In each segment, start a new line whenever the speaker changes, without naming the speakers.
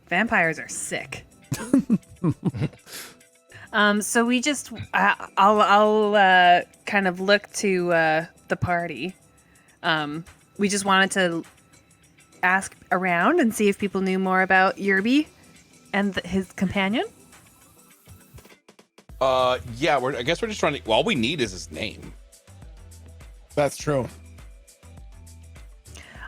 Vampires are sick. So we just, I'll kind of look to the party. We just wanted to ask around and see if people knew more about Yerby and his companion.
Yeah, I guess we're just trying to. Well, all we need is his name.
That's true.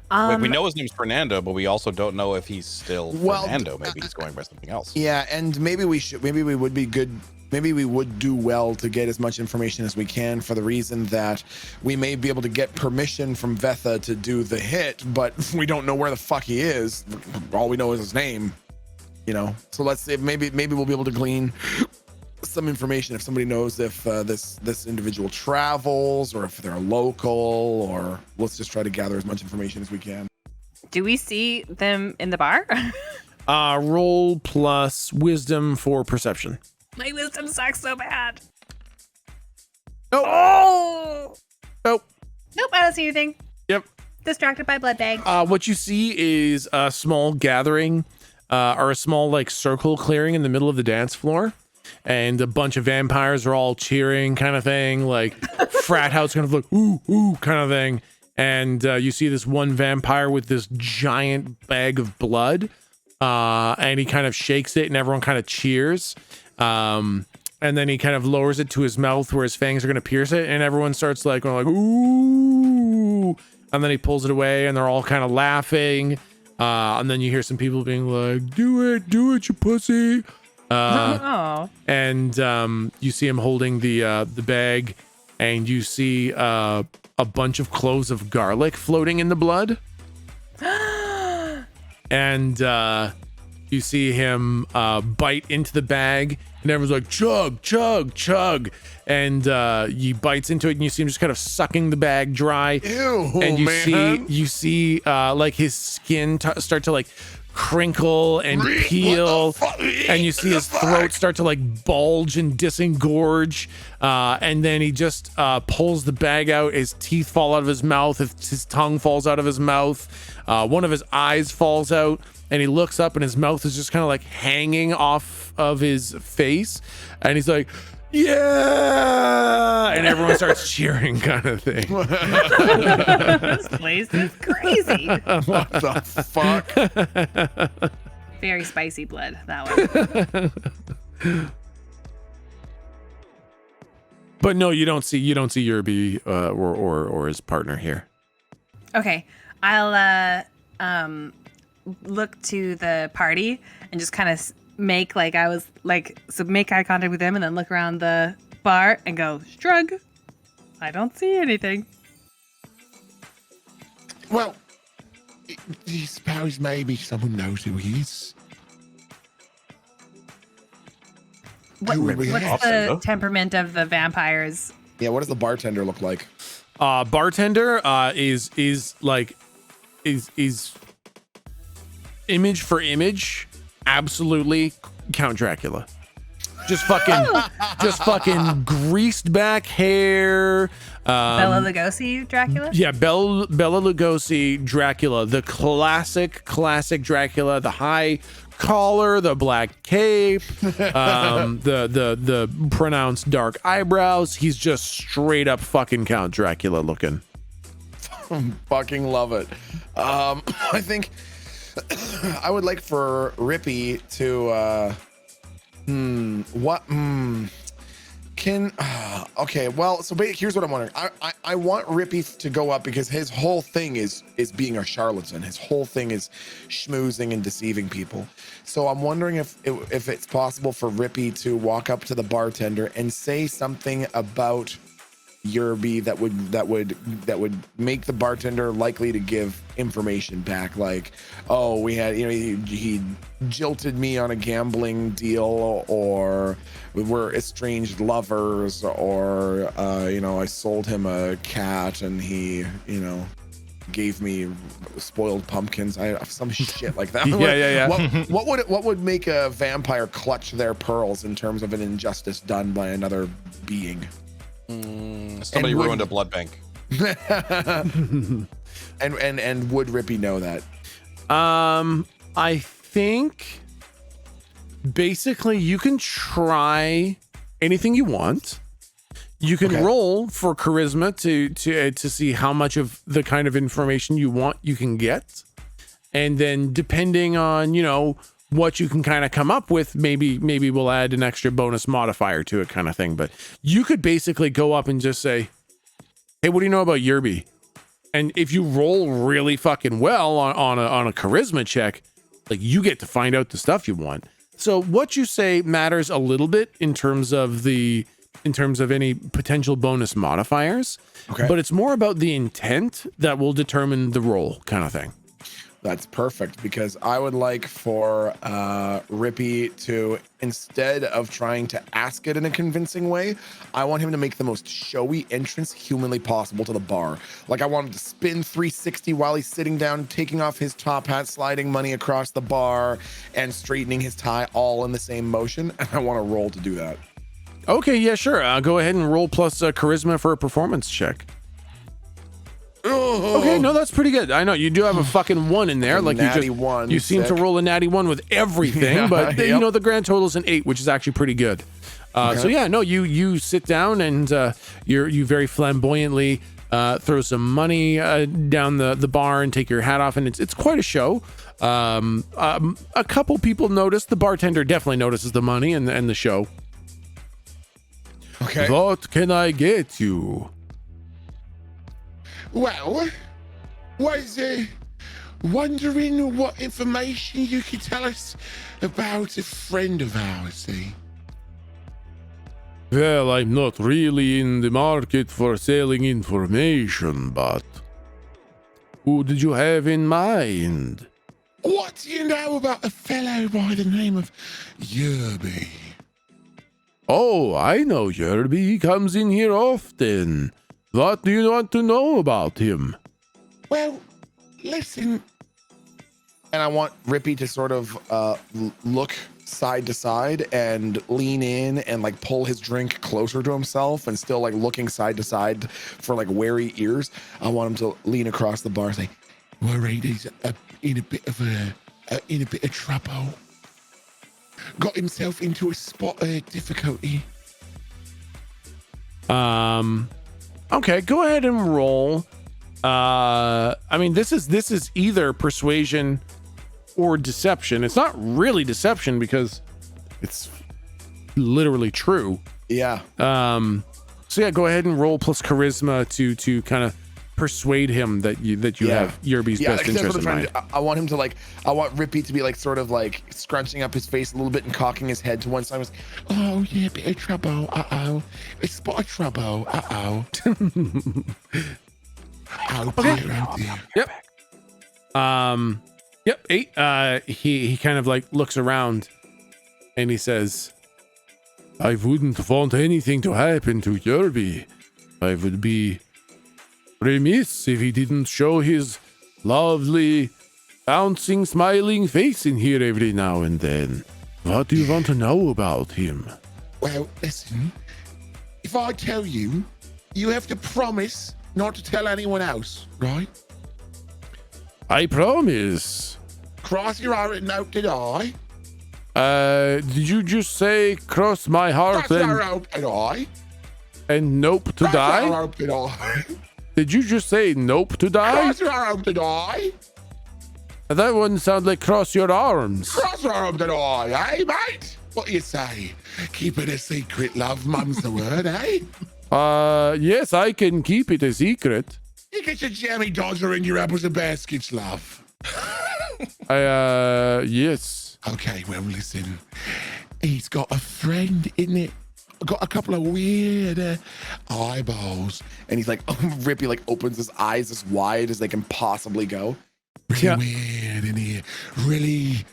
We know his name's Fernando, but we also don't know if he's still Fernando. Maybe he's going by something else.
Yeah, and maybe we would be good. Maybe we would do well to get as much information as we can, for the reason that we may be able to get permission from Vetha to do the hit, but we don't know where the fuck he is. All we know is his name, you know. So let's see. Maybe we'll be able to glean some information if somebody knows if this individual travels, or if they're local, or let's just try to gather as much information as we can.
Do we see them in the bar?
Roll plus wisdom for perception.
My wisdom sucks so bad.
Nope.
Oh!
Nope.
Nope, I don't see anything.
Yep.
Distracted by blood bag.
What you see is a small gathering, or a small like circle clearing in the middle of the dance floor. And a bunch of vampires are all cheering, kind of thing, like frat house kind of like, ooh, ooh, kind of thing. And you see this one vampire with this giant bag of blood, and he kind of shakes it and everyone kind of cheers. And then he kind of lowers it to his mouth where his fangs are going to pierce it, and everyone starts like going like, ooh. And then he pulls it away and they're all kind of laughing. And then you hear some people being like, do it, you pussy. And you see him holding the bag, and you see a bunch of cloves of garlic floating in the blood. And you see him bite into the bag, and everyone's like, chug, chug, chug. And he bites into it, and you see him just kind of sucking the bag dry.
Ew,
and
man.
you see like his skin start to like crinkle and peel, and you see his throat start to like bulge and disengorge, and then he just pulls the bag out. His teeth fall out of his mouth, his tongue falls out of his mouth, one of his eyes falls out, and he looks up and his mouth is just kind of like hanging off of his face, and he's like, yeah, and everyone starts cheering, kind of thing.
This place is crazy.
What the fuck?
Very spicy blood, that one.
But no, you don't see Yerby or his partner here.
Okay, I'll look to the party and just kind of make like I was like, so make eye contact with them and then look around the bar and go, shrug. I don't see anything.
Well, I suppose maybe someone knows who he is.
What's the temperament of the vampires?
Yeah, what does the bartender look like?
Bartender is image for image, absolutely Count Dracula. Just fucking greased back hair.
Bela Lugosi Dracula?
Yeah, Bela Lugosi Dracula, the classic Dracula, the high collar, the black cape, the pronounced dark eyebrows. He's just straight up fucking Count Dracula looking.
Fucking love it. I think I would like for Rippy to okay, well, so here's what I'm wondering. I want Rippy to go up because his whole thing is being a charlatan. His whole thing is schmoozing and deceiving people. So I'm wondering if it's possible for Rippy to walk up to the bartender and say something about Yerby that would make the bartender likely to give information back, like, oh, we had, he jilted me on a gambling deal, or we were estranged lovers, or I sold him a cat and he gave me spoiled pumpkins. I some shit like that.
yeah.
What would make a vampire clutch their pearls in terms of an injustice done by another being?
Somebody ruined a blood bank.
and would Rippy know that?
I think basically you can try anything you want. You can roll for charisma to see how much of the kind of information you want you can get. And then depending on, you know, what you can kind of come up with, maybe we'll add an extra bonus modifier to it kind of thing. But you could basically go up and just say, hey, what do you know about Yerby? And if you roll really fucking well on a charisma check, like you get to find out the stuff you want. So what you say matters a little bit in terms of any potential bonus modifiers, but it's more about the intent that will determine the roll kind of thing.
That's perfect, because I would like for Rippy to, instead of trying to ask it in a convincing way, I want him to make the most showy entrance humanly possible to the bar. Like, I want him to spin 360 while he's sitting down, taking off his top hat, sliding money across the bar, and straightening his tie all in the same motion. And I want to roll to do that.
Okay, yeah, sure. Go ahead and roll plus charisma for a performance check. Okay, no, that's pretty good. I know you do have a fucking 1 in there. Like you seem to roll a natty 1 with everything, but you know the grand total is an 8, which is actually pretty good. So yeah, no, you sit down and you very flamboyantly throw some money down the bar and take your hat off, and it's quite a show. A couple people notice. The bartender definitely notices the money and the show.
Okay.
What can I get you?
Well, was wondering what information you could tell us about a friend of ours, eh?
Well, I'm not really in the market for selling information, but who did you have in mind?
What do you know about a fellow by the name of Yerby?
Oh, I know Yerby. He comes in here often. What do you want to know about him?
Well, listen.
And I want Rippy to sort of look side to side and lean in and like pull his drink closer to himself and still like looking side to side for like wary ears. I want him to lean across the bar and say,
worried he's in a bit of trouble. Got himself into a spot of difficulty.
Okay, go ahead and roll. I mean, this is either persuasion or deception. It's not really deception because it's literally true.
yeah.
So yeah, go ahead and roll plus charisma to kind of persuade him that you have Yerby's best interest in mind.
I want him to like, I want Rippy to be like sort of like scrunching up his face a little bit and cocking his head to one side.
Oh yeah, bit of trouble. Uh-oh. A spot of trouble. Uh-oh. Oh dear.
Yep. Yep. 8. He kind of like looks around and he says, I wouldn't want anything to happen to Yerby. I would be remiss if he didn't show his lovely, bouncing, smiling face in here every now and then. What do you want to know about him?
Well, listen. If I tell you, you have to promise not to tell anyone else, right?
I promise.
Cross your heart and note, did I?
Did you just say cross my heart
Cross your heart, did I?
and nope to
Cross your
die?
heart, did I?
Did you just say nope to die?
Cross your heart, did I?
That wouldn't sound like cross your arms.
Cross your heart, did I, eh, mate? What do you say? Keep it a secret, love. Mum's the word, eh?
Yes, I can keep it a secret.
You get your jammy dodger and your apples and baskets, love.
Yes.
Okay, well, listen. He's got a friend, isn't it? Got a couple of weird eyeballs.
And he's like, Rippy like opens his eyes as wide as they can possibly go.
Really weird in here. Really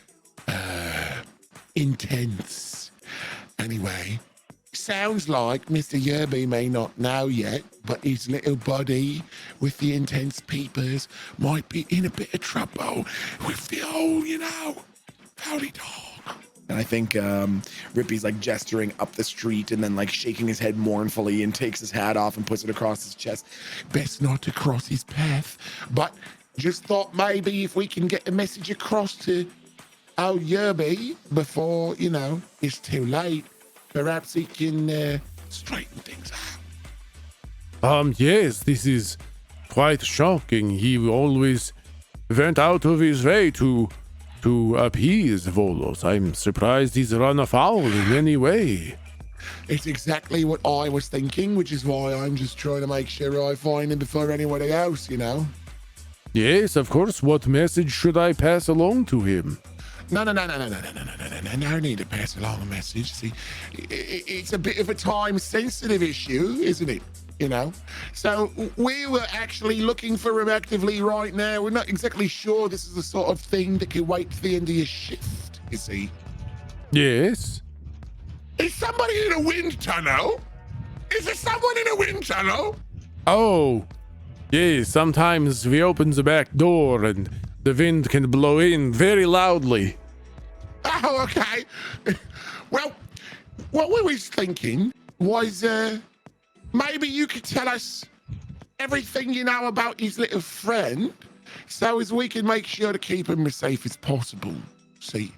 intense. Anyway, sounds like Mr. Yerby may not know yet, but his little buddy with the intense peepers might be in a bit of trouble with the old, howdy dog.
And I think Rippy's like gesturing up the street and then like shaking his head mournfully and takes his hat off and puts it across his chest.
Best not to cross his path, but just thought maybe if we can get a message across to old Yerby before, it's too late. Perhaps he can straighten things out.
Yes, this is quite shocking. He always went out of his way to appease Volos. I'm surprised he's run afoul in any way.
It's exactly what I was thinking, which is why I'm just trying to make sure I find him before anybody else,
Yes, of course. What message should I pass along to him?
No need to pass along a message. See, it's a bit of a time-sensitive issue, isn't it? So we were actually looking for him actively right now. We're not exactly sure this is the sort of thing that can wait to the end of your shift, you see.
Yes.
Is somebody in a wind tunnel? Is there someone in a wind tunnel?
Oh, yes. Sometimes we open the back door and the wind can blow in very loudly.
Oh, okay. Well, what we was thinking was maybe you could tell us everything you know about his little friend so as we can make sure to keep him as safe as possible. See,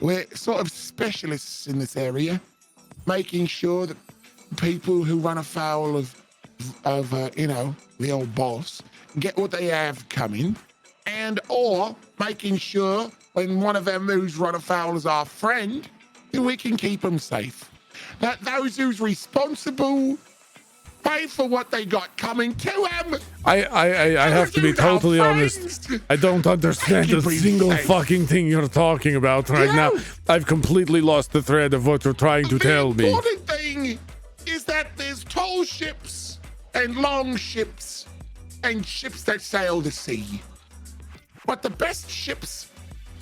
we're sort of specialists in this area, making sure that people who run afoul of the old boss get what they have coming, and or making sure when one of them who's run afoul is our friend, that we can keep them safe. That those who's responsible pay for what they got coming to them.
I have to be totally honest. I don't understand a single fucking thing you're talking about right now. I've completely lost the thread of what you're trying to tell me.
The important thing is that there's tall ships and long ships and ships that sail the sea. But the best ships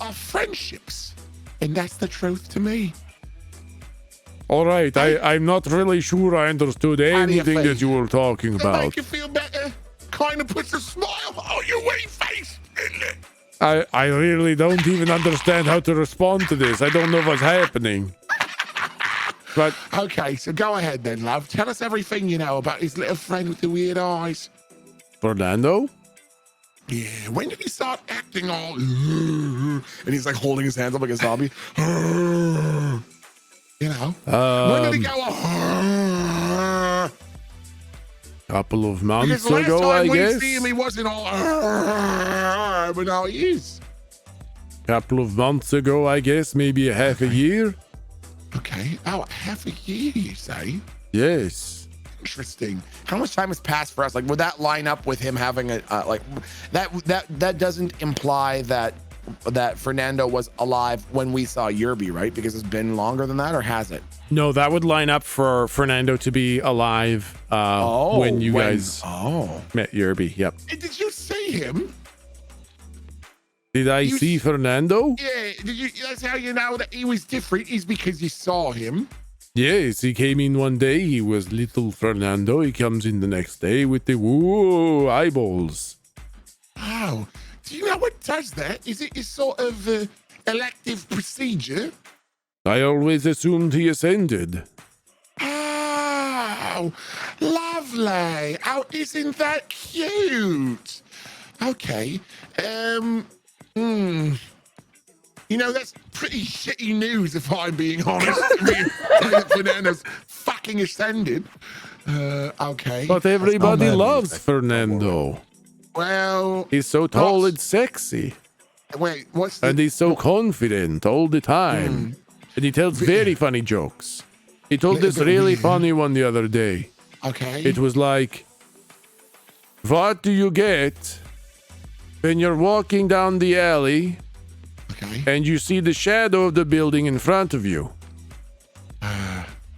are friendships. And that's the truth to me.
All right, I'm not really sure I understood anything that you were talking
To
about.
make you feel better, kind of puts a smile on your wee face, isn't it?
I really don't even understand how to respond to this. I don't know what's happening. But
Okay, so go ahead then, love. Tell us everything you know about his little friend with the weird eyes.
Fernando?
Yeah, when did he start acting all...
And he's like holding his hands up like a zombie.
When did he go...
Couple of
Because
months
the last
ago,
time
I
we
guess.
see him, he wasn't all... But now he is.
Couple of months ago, I guess, maybe a half a year.
Okay. Oh, half a year, you say?
Yes.
Interesting.
How much time has passed for us? Like, would that line up with him having a that doesn't imply that Fernando was alive when we saw Yerby, right? Because it's been longer than that, or has it?
No, that would line up for Fernando to be alive when you guys met Yerby. Yep.
Hey, did you see him?
Did I see Fernando?
Yeah. Did you? That's how you know that he was different. Is because you saw him.
Yes, he came in one day. He was little Fernando. He comes in the next day with the woo eyeballs.
Oh, do you know what does that? Is it a sort of elective procedure?
I always assumed he ascended.
Oh, lovely. Oh, isn't that cute? Okay. That's pretty shitty news if I'm being honest. Fernando's fucking ascended. Okay.
But everybody loves Fernando.
Well,
He's so tall and sexy.
Wait, what's the...
And he's so confident all the time. And he tells very funny jokes. He told this really funny one the other day.
Okay.
It was like, what do you get when you're walking down the alley and you see the shadow of the building in front of you?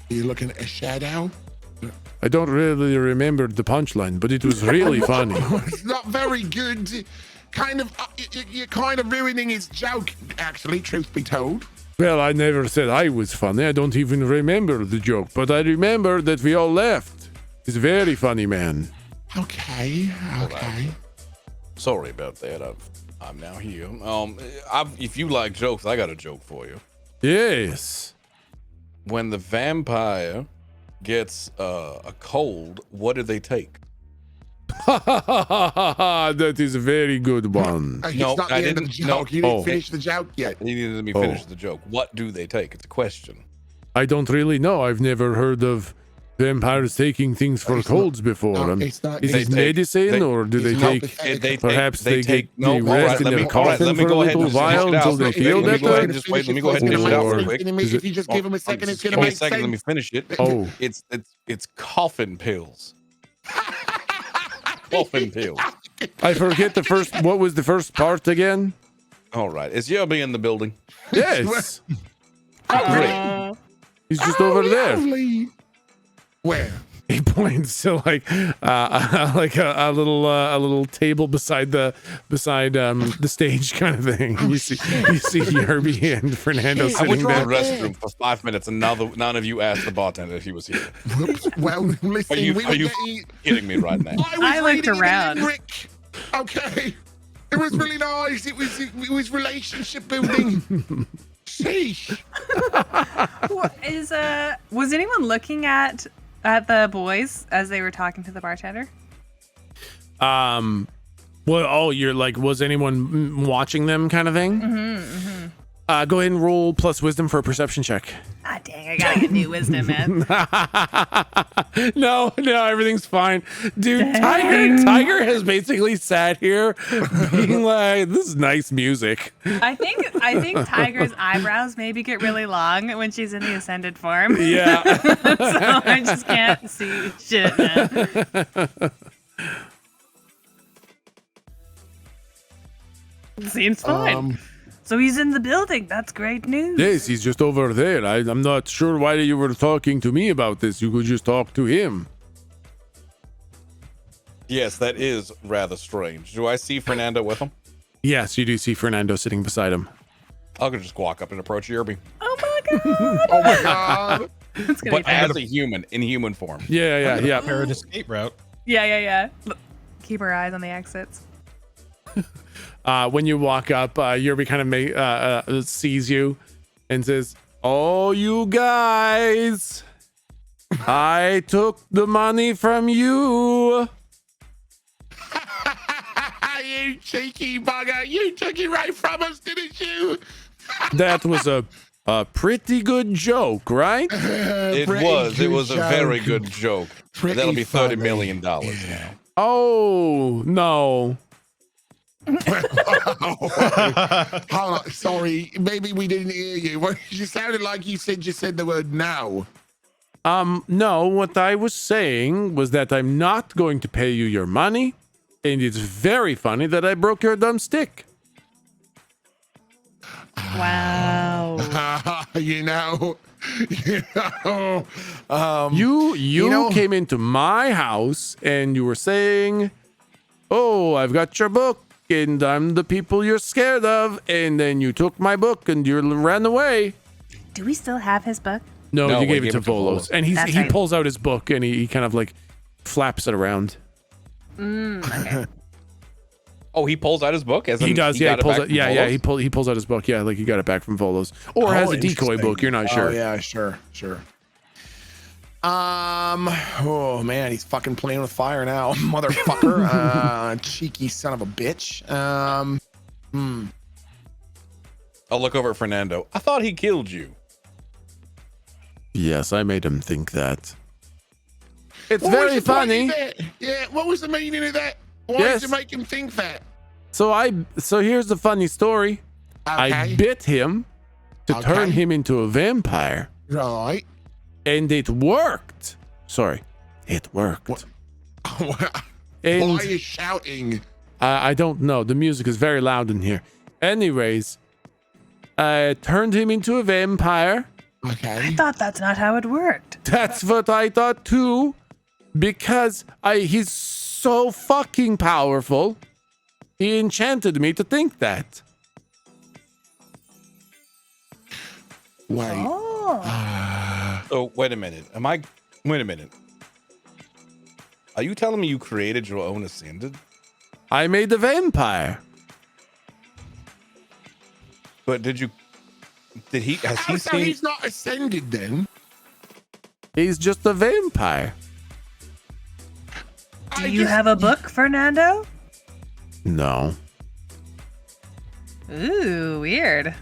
You're looking at a shadow?
I don't really remember the punchline, but it was really funny.
It's not very good. You're kind of ruining his joke, actually, truth be told.
Well, I never said I was funny. I don't even remember the joke, but I remember that we all laughed. He's a very funny man.
Okay.
Sorry about that. I'm now here. If you like jokes, I got a joke for you.
Yes.
When the vampire gets a cold, what do they take?
That is a very good one.
It's
No,
not
I
the end of the
didn't- no.
joke. You didn't
Oh.
finish the joke yet.
You needed me finish the joke. What do they take? It's a question.
I don't really know. I've never heard of vampires taking things for
It's not-
colds before.
no,
Is
it's not-
this
they
take-
medicine,
they-
or do they
it's not
take?
pathetic.
Perhaps they
take
get the
all right,
rest in
let
their
me- all right,
coffin
let me
for a
go ahead
little
and just
while
hash it out.
until they
Let me
feel
go ahead
better.
and just wait. Let me go ahead and
Or-
dish it out real quick.
If you just give him a second, it's
Just
gonna
give me a
make
second. Let me
sense.
finish it.
Oh,
It's coffin pills. Coffin pills.
I forget the first. What was the first part again?
All right. Is Yerby in the building?
Yes,
Uh-oh.
he's just over there.
Lovely. Where?
He points to like a little table beside the stage kind of thing. You see Yerby and Fernando
I went
sitting
to the
there.
restroom for 5 minutes, and none of you asked the bartender if he was here.
Whoops. Well, listen,
Are you
we were getting.
kidding me right now?
I looked
reading in the
around.
limerick. Okay. It was really nice. It was relationship building. Sheesh.
Was anyone looking at the boys as they were talking to the bartender?
Well, oh, you're like, was anyone watching them kind of thing? Go ahead and roll plus wisdom for a perception check.
Ah, dang, I gotta get new wisdom, man.
No, everything's fine. Dude, Tiger has basically sat here being like, this is nice music.
I think Tiger's eyebrows maybe get really long when she's in the ascended form.
Yeah.
So I just can't see shit, man. Seems fine. So he's in the building. That's great news.
Yes, he's just over there. I'm not sure why you were talking to me about this. You could just talk to him.
Yes, that is rather strange. Do I see Fernando with him?
Yes, you do see Fernando sitting beside him.
I'll just walk up and approach Yerby.
Oh my god.
Oh my god.
It's gonna
But
be
as a human, in human form.
Yeah.
Prepare an escape route.
Yeah. Look, keep our eyes on the exits.
When you walk up, Yerby kind of sees you and says, "Oh, you guys, I took the money from you."
You cheeky bugger. You took it right from us, didn't you?
That was a pretty good joke, right?
It
Pretty
was
good
a very
joke.
good joke.
Pretty
That'll be $30
funny.
million now.
Oh, no.
Hold on. Sorry. Maybe we didn't hear you. Well, you sounded like you said the word now.
No, what I was saying was that I'm not going to pay you your money, and it's very funny that I broke your dumb stick.
Wow.
You know.
You came into my house and you were saying, "Oh, I've got your book and I'm the people you're scared of," and then you took my book and you ran away.
Do we still have his book?
No,
No,
you
we
gave it
gave
to
it to
Volos,
Volos.
and he
That's right.
pulls out his book and he kind of like flaps it around.
Okay.
Oh, he pulls out his book? As
He
in
does,
he
yeah.
got it back from Volos?
He pulls out his book, yeah, like he got it back from Volos, or has a decoy
interesting.
book. You're not sure.
Oh yeah, sure. Oh man, he's fucking playing with fire now, motherfucker. Cheeky son of a bitch.
I'll look over at Fernando. I thought he killed you.
Yes, I made him think that. It's
What was
very
the point
funny.
of that? Yeah, what was the meaning of that? Why
Yes.
did you make him think that?
So here's the funny story. I
Okay.
bit him to turn
Okay.
him into a vampire,
Right.
and it worked. Sorry, it worked.
Why
And
are you shouting?
I don't know. The music is very loud in here. Anyways, I turned him into a vampire.
Okay.
I thought that's not how it worked.
That's what I thought too, because he's so fucking powerful. He enchanted me to think that.
Wait.
Oh.
Oh, wait a minute. Wait a minute. Are you telling me you created your own Ascended?
I made a vampire.
But has he
So
seen?
he's not ascended then?
He's just a vampire.
Do you have a book, Fernando?
No.
Ooh, weird.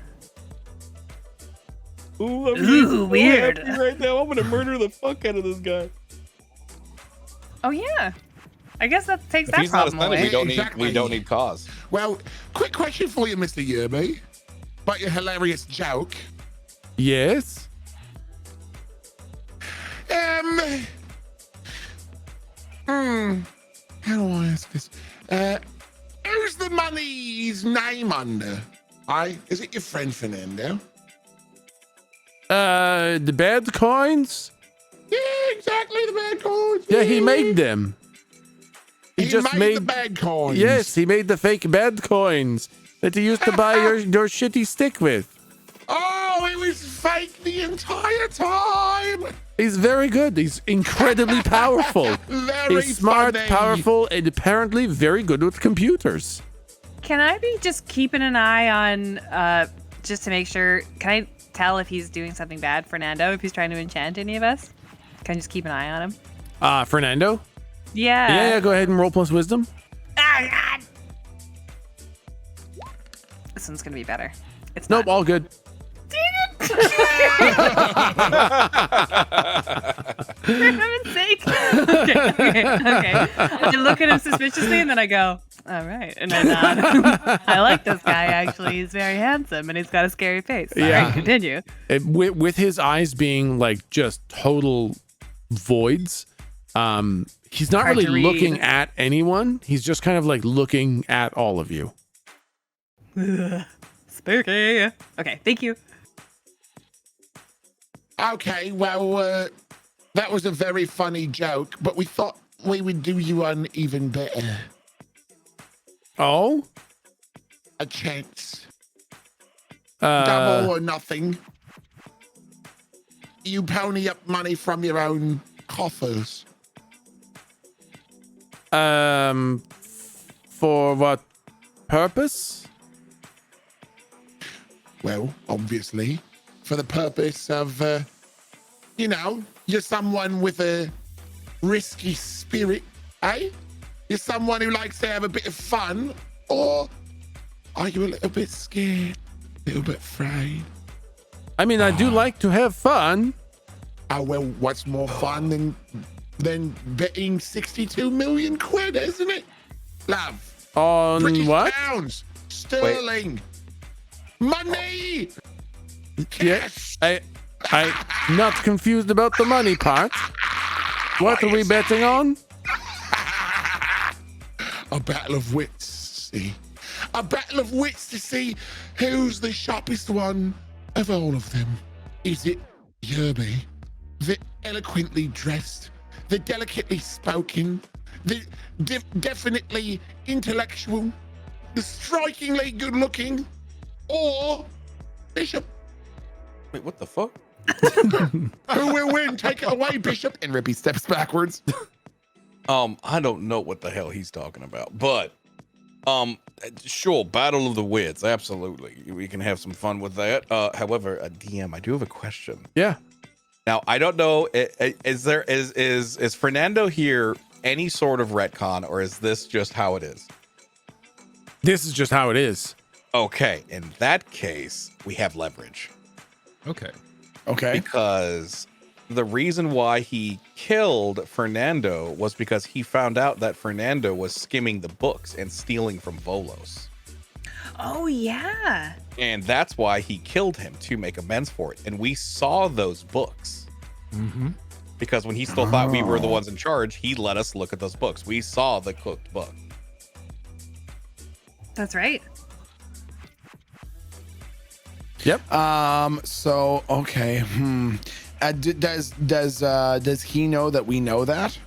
Ooh, I'm
Ooh, weird.
happy right now. I'm gonna murder the fuck out of this guy.
Oh yeah. I guess that takes
If
that
he's not
problem
offended,
away.
we don't
Exactly.
need we don't need cause.
Well, quick question for you, Mr. Yerby. About your hilarious joke.
Yes.
How do I ask this? Who's the money's name under? Is it your friend Fernando?
The bad coins?
Yeah, exactly, the bad coins.
Yeah, he made them.
He
just
made the bad coins.
Yes, he made the fake bad coins that he used to buy your shitty stick with.
Oh, it was fake the entire time.
He's very good. He's incredibly powerful.
Very
He's smart,
funny.
powerful, and apparently very good with computers.
Can I be just keeping an eye on, just to make sure? Can I tell if he's doing something bad, Fernando? If he's trying to enchant any of us? Can I just keep an eye on him?
Fernando?
Yeah.
Yeah, go ahead and roll plus wisdom.
Ah, God. This one's gonna be better. It's
Nope,
not.
all good.
For heaven's sake. Okay. I look at him suspiciously and then I go, all right. And I nod. I like this guy, actually. He's very handsome and he's got a scary face. All
Yeah.
right, continue.
With his eyes being like just total voids, he's not
Hard
really
to read.
looking at anyone. He's just kind of like looking at all of you.
Spooky. Okay, thank you.
Okay, well, that was a very funny joke, but we thought we would do you one even better.
Oh?
A chance. Double
Uh,
or nothing. You pony up money from your own coffers.
for what purpose?
Well, obviously, for the purpose of, you're someone with a risky spirit, eh? You're someone who likes to have a bit of fun, or are you a little bit scared, a little bit afraid?
I mean, I do like to have fun.
Oh, well, what's more fun than betting 62 million quid, isn't it? Love.
On
British
what?
pounds. Sterling. Money.
Yeah,
Cash.
I'm not confused about the money part. What are we betting on?
A battle of wits, see? A battle of wits to see who's the sharpest one of all of them. Is it Yerby, the eloquently dressed, the delicately spoken, the definitely intellectual, the strikingly good looking, or Bishop?
Wait, what the fuck?
Who will win? Take it away, Bishop.
And Rippy steps backwards.
I don't know what the hell he's talking about, but sure, Battle of the Wits, absolutely. We can have some fun with that. However, DM, I do have a question.
Yeah.
Now, I don't know, is Fernando here any sort of retcon, or is this just how it is?
This is just how it is.
Okay, in that case, we have leverage.
Okay.
Okay.
Because the reason why he killed Fernando was because he found out that Fernando was skimming the books and stealing from Volos.
Oh, yeah.
And that's why he killed him, to make amends for it. And we saw those books.
Mm-hmm.
Because when he still thought we were the ones in charge, he let us look at those books. We saw the cooked book.
That's right.
Yep.
So okay. Does he know that we know that?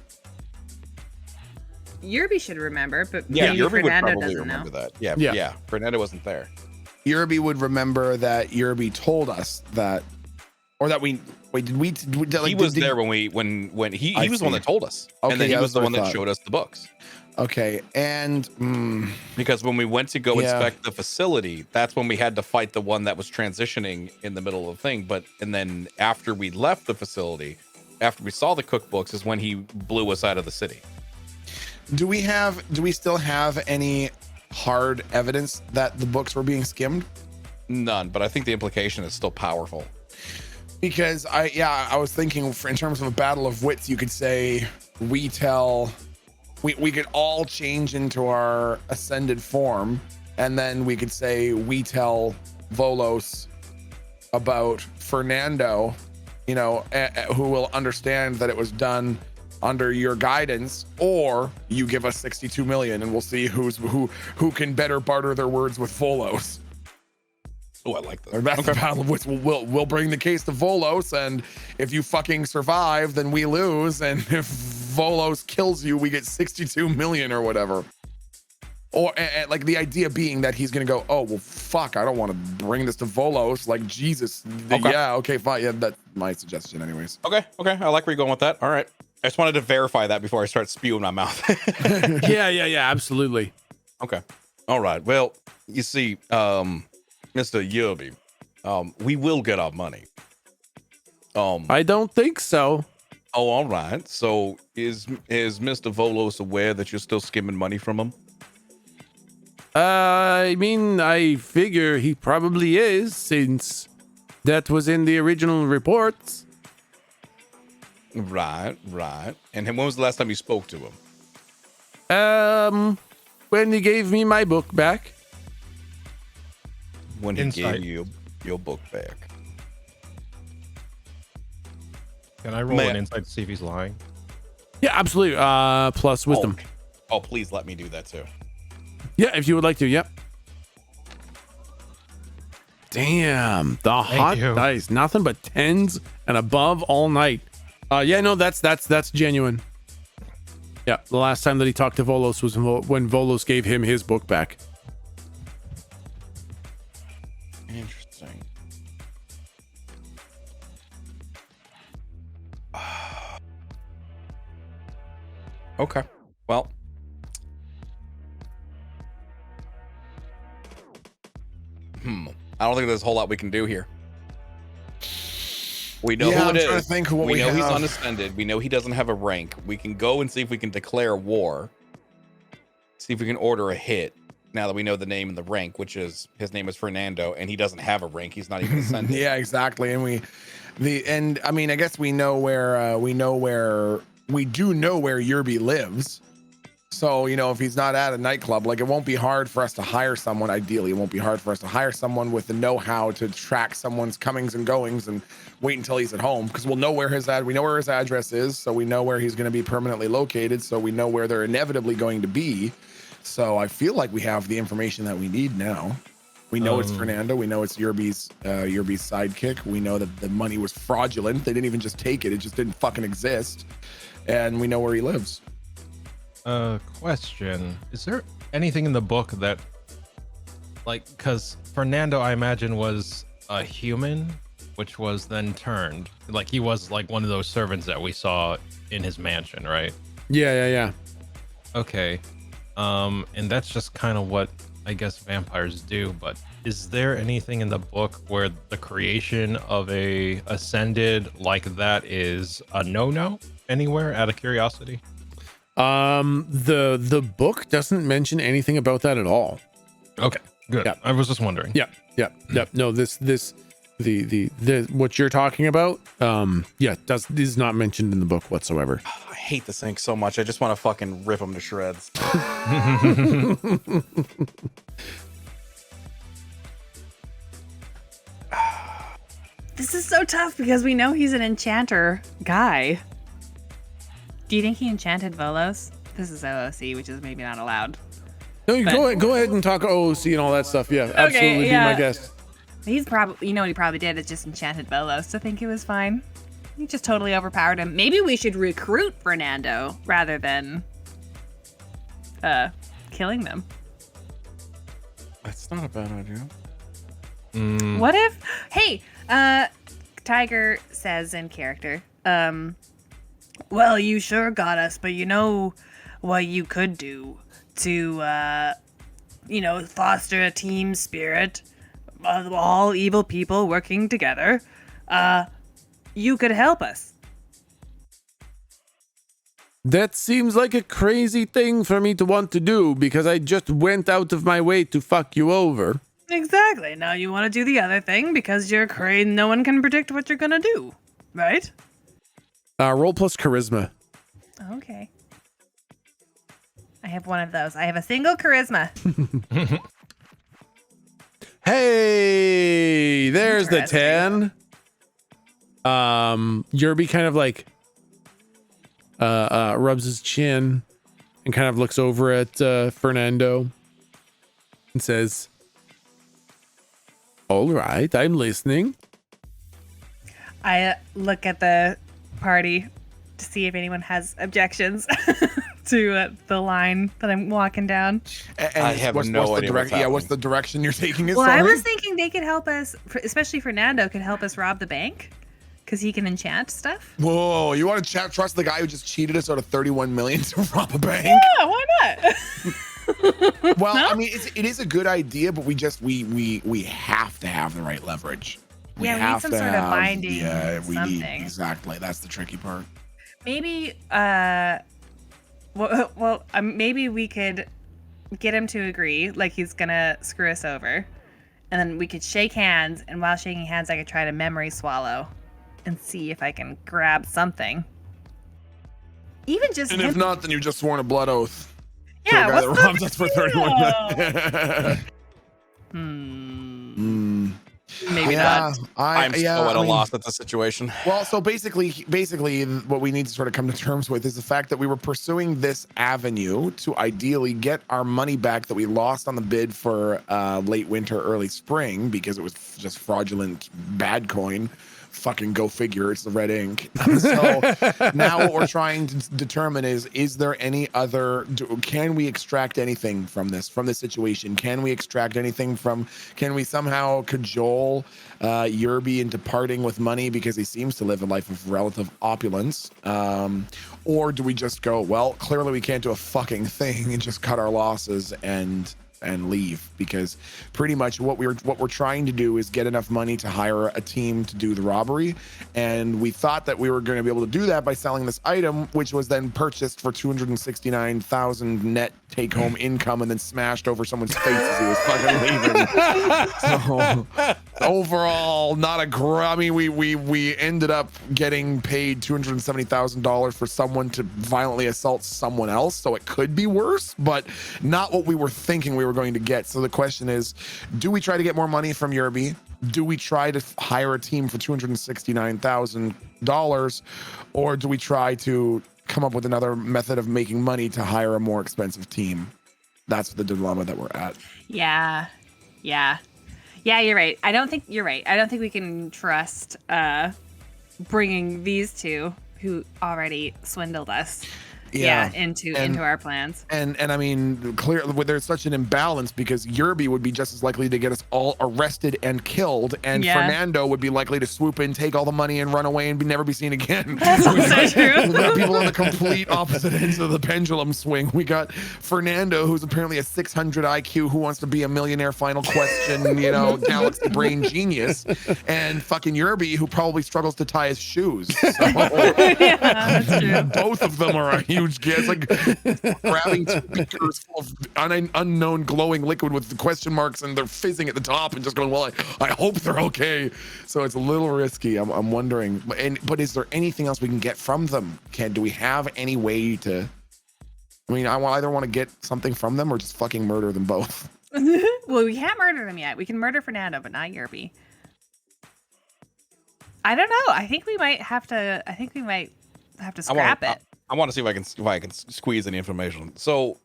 Yerby should remember, but
Yeah,
maybe
Yerby would
Fernando
probably
doesn't
remember
know.
that. Yeah,
Yeah.
yeah. Fernando wasn't there.
Yerby would remember that Yerby told us that, or that we wait. Did we?
He was there when he
I
was the one
see.
that told us,
Okay,
and then he
yeah,
was
that's
the
what
one
I
that
thought.
showed us the books.
Okay, and
Because when we went to go
Yeah.
inspect the facility, that's when we had to fight the one that was transitioning in the middle of the thing. And then after we left the facility, after we saw the cookbooks, is when he blew us out of the city.
Do we still have any hard evidence that the books were being skimmed?
None, but I think the implication is still powerful.
Because I was thinking in terms of a battle of wits, you could say we could all change into our ascended form, and then we could say we tell Volos about Fernando, who will understand that it was done under your guidance, or you give us 62 million and we'll see who can better barter their words with Volos.
Oh, I like that.
That's the battle of wits. We'll bring the case to Volos, and if you fucking survive, then we lose, and if Volos kills you, we get 62 million or whatever. Or like the idea being that he's gonna go, oh well, fuck, I don't want to bring this to Volos. Like Jesus, yeah, okay, fine, yeah, that's my suggestion, anyways.
Okay, I like where you're going with that. All right, I just wanted to verify that before I start spewing my mouth.
Yeah, absolutely.
Okay, all right. Well, you see, Mr. Yerby, we will get our money.
I don't think so.
Oh, all right. So is Mr. Volos aware that you're still skimming money from him?
I mean, I figure he probably is, since that was in the original reports.
Right. And when was the last time you spoke to him?
When he gave me my book back.
When he
Insight.
gave you your book back.
Can I roll
Man.
an insight to see if he's lying?
Yeah, absolutely. Plus wisdom.
Oh, please let me do that too.
Yeah, if you would like to. Yep. Damn, the hot
you.
dice. Nothing but 10s and above all night. Yeah, no, that's genuine. Yeah, the last time that he talked to Volos was when Volos gave him his book back.
Interesting. Okay. Well. I don't think there's a whole lot we can do here. We know who
I'm
it
trying
is.
to think what
we know he's
have.
unascended. We know he doesn't have a rank. We can go and see if we can declare war. See if we can order a hit. Now that we know the name and the rank, which is his name is Fernando, and he doesn't have a rank. He's not even ascended.
Yeah, exactly. And I mean, I guess we do know where Yerby lives. So, if he's not at a nightclub, like, it won't be hard for us to hire someone. Ideally, it won't be hard for us to hire someone with the know-how to track someone's comings and goings and wait until he's at home, because we'll know where his address is, so we know where he's going to be permanently located, so we know where they're inevitably going to be. So I feel like we have the information that we need now. We know it's Fernando. We know it's Yerby's sidekick. We know that the money was fraudulent. They didn't even just take it. It just didn't fucking exist. And we know where he lives.
Question. Is there anything in the book that, like, because Fernando, I imagine, was a human, which was then turned. Like, he was like one of those servants that we saw in his mansion, right?
Yeah.
Okay. And that's just kind of what I guess vampires do, but is there anything in the book where the creation of a ascended like that is a no-no anywhere, out of curiosity?
The book doesn't mention anything about that at all.
Okay, good.
Yeah.
I was just wondering.
Yep. No, the what you're talking about, is not mentioned in the book whatsoever.
I hate this thing so much. I just want to fucking rip him to shreds.
This is so tough because we know he's an enchanter guy. Do you think he enchanted Volos? This is OOC, which is maybe not allowed.
No, you go ahead and talk OOC and all that stuff. Yeah, absolutely. Be my guest.
He's probably, what he probably did is just enchanted Volos to think he was fine. He just totally overpowered him. Maybe we should recruit Fernando rather than killing them.
That's not a bad idea.
What if, hey, Tiger says in character, well, you sure got us, but you know what you could do to, foster a team spirit of all evil people working together. You could help us.
That seems like a crazy thing for me to want to do because I just went out of my way to fuck you over.
Exactly. Now you want to do the other thing because you're crazy. No one can predict what you're going to do. Right?
Roll plus charisma.
Okay. I have one of those. I have a single charisma.
Hey, there's the 10. Yerby kind of like rubs his chin and kind of looks over at Fernando and says, all right, I'm listening.
I look at the party to see if anyone has objections to the line that I'm walking down.
And
I have
what's
no
the
idea what's
Yeah, what's
happening.
the direction you're taking it?
Well, I
sorry?
was thinking they could help us, especially Fernando could help us rob the bank because he can enchant stuff.
Whoa, you want to trust the guy who just cheated us out of 31 million to rob a bank?
Yeah, why not?
Well, I mean, it is a good idea, but we have to have the right leverage.
Yeah, we need
have
some
to
sort of
have-
binding
Yeah, we need
something.
exactly. That's the tricky part.
Maybe, maybe we could get him to agree, like he's gonna screw us over, and then we could shake hands. And while shaking hands, I could try to memory swallow, and see if I can grab something. Even just
And
him.
if not, then you just sworn a blood oath.
Yeah,
to a guy
what's
that
the
robbed us for
big
31 million.
Maybe
Yeah,
not.
I'm so at a
I mean,
loss at the situation.
Well, so basically, what we need to sort of come to terms with is the fact that we were pursuing this avenue to ideally get our money back that we lost on the bid for late winter, early spring because it was just fraudulent bad coin. Fucking go figure, it's the red ink. So now what we're trying to determine is there any other, can we extract anything from this situation? Can we extract anything can we somehow cajole Yerby into parting with money because he seems to live a life of relative opulence? Or do we just go, well, clearly we can't do a fucking thing and just cut our losses and leave, because pretty much what we're trying to do is get enough money to hire a team to do the robbery, and we thought that we were going to be able to do that by selling this item, which was then purchased for 269,000 net take-home income and then smashed over someone's face as he was fucking leaving. So overall, not a I mean, we ended up getting paid $270,000 for someone to violently assault someone else, so it could be worse, but not what we were thinking we were going to get. So the question is, do we try to get more money from Yerby? Do we try to hire a team for $269,000, or do we try to come up with another method of making money to hire a more expensive team? That's the dilemma that we're at.
Yeah, you're right. I don't think you're right. I don't think we can trust bringing these two who already swindled us. Into our plans.
And I mean, clearly there's such an imbalance because Yerby would be just as likely to get us all arrested and killed, and Fernando would be likely to swoop in, take all the money, and run away and never be seen again.
That's so true.
We've got people on the complete opposite ends of the pendulum swing. We got Fernando, who's apparently a 600 IQ, who wants to be a millionaire final question, galaxy brain genius, and fucking Yerby, who probably struggles to tie his shoes. So,
That's true.
both of them are a huge get. It's like grabbing two beakers full of unknown glowing liquid with the question marks, and they're fizzing at the top, and just going, well, I hope they're okay. So it's a little risky. I'm wondering, but is there anything else we can get from them? Do we have any way to? I mean, I either want to get something from them or just fucking murder them both.
Well, we can't murder them yet. We can murder Fernando, but not Yerby. I don't know. I think we might have to scrap it.
I want to see if I can squeeze any information. So,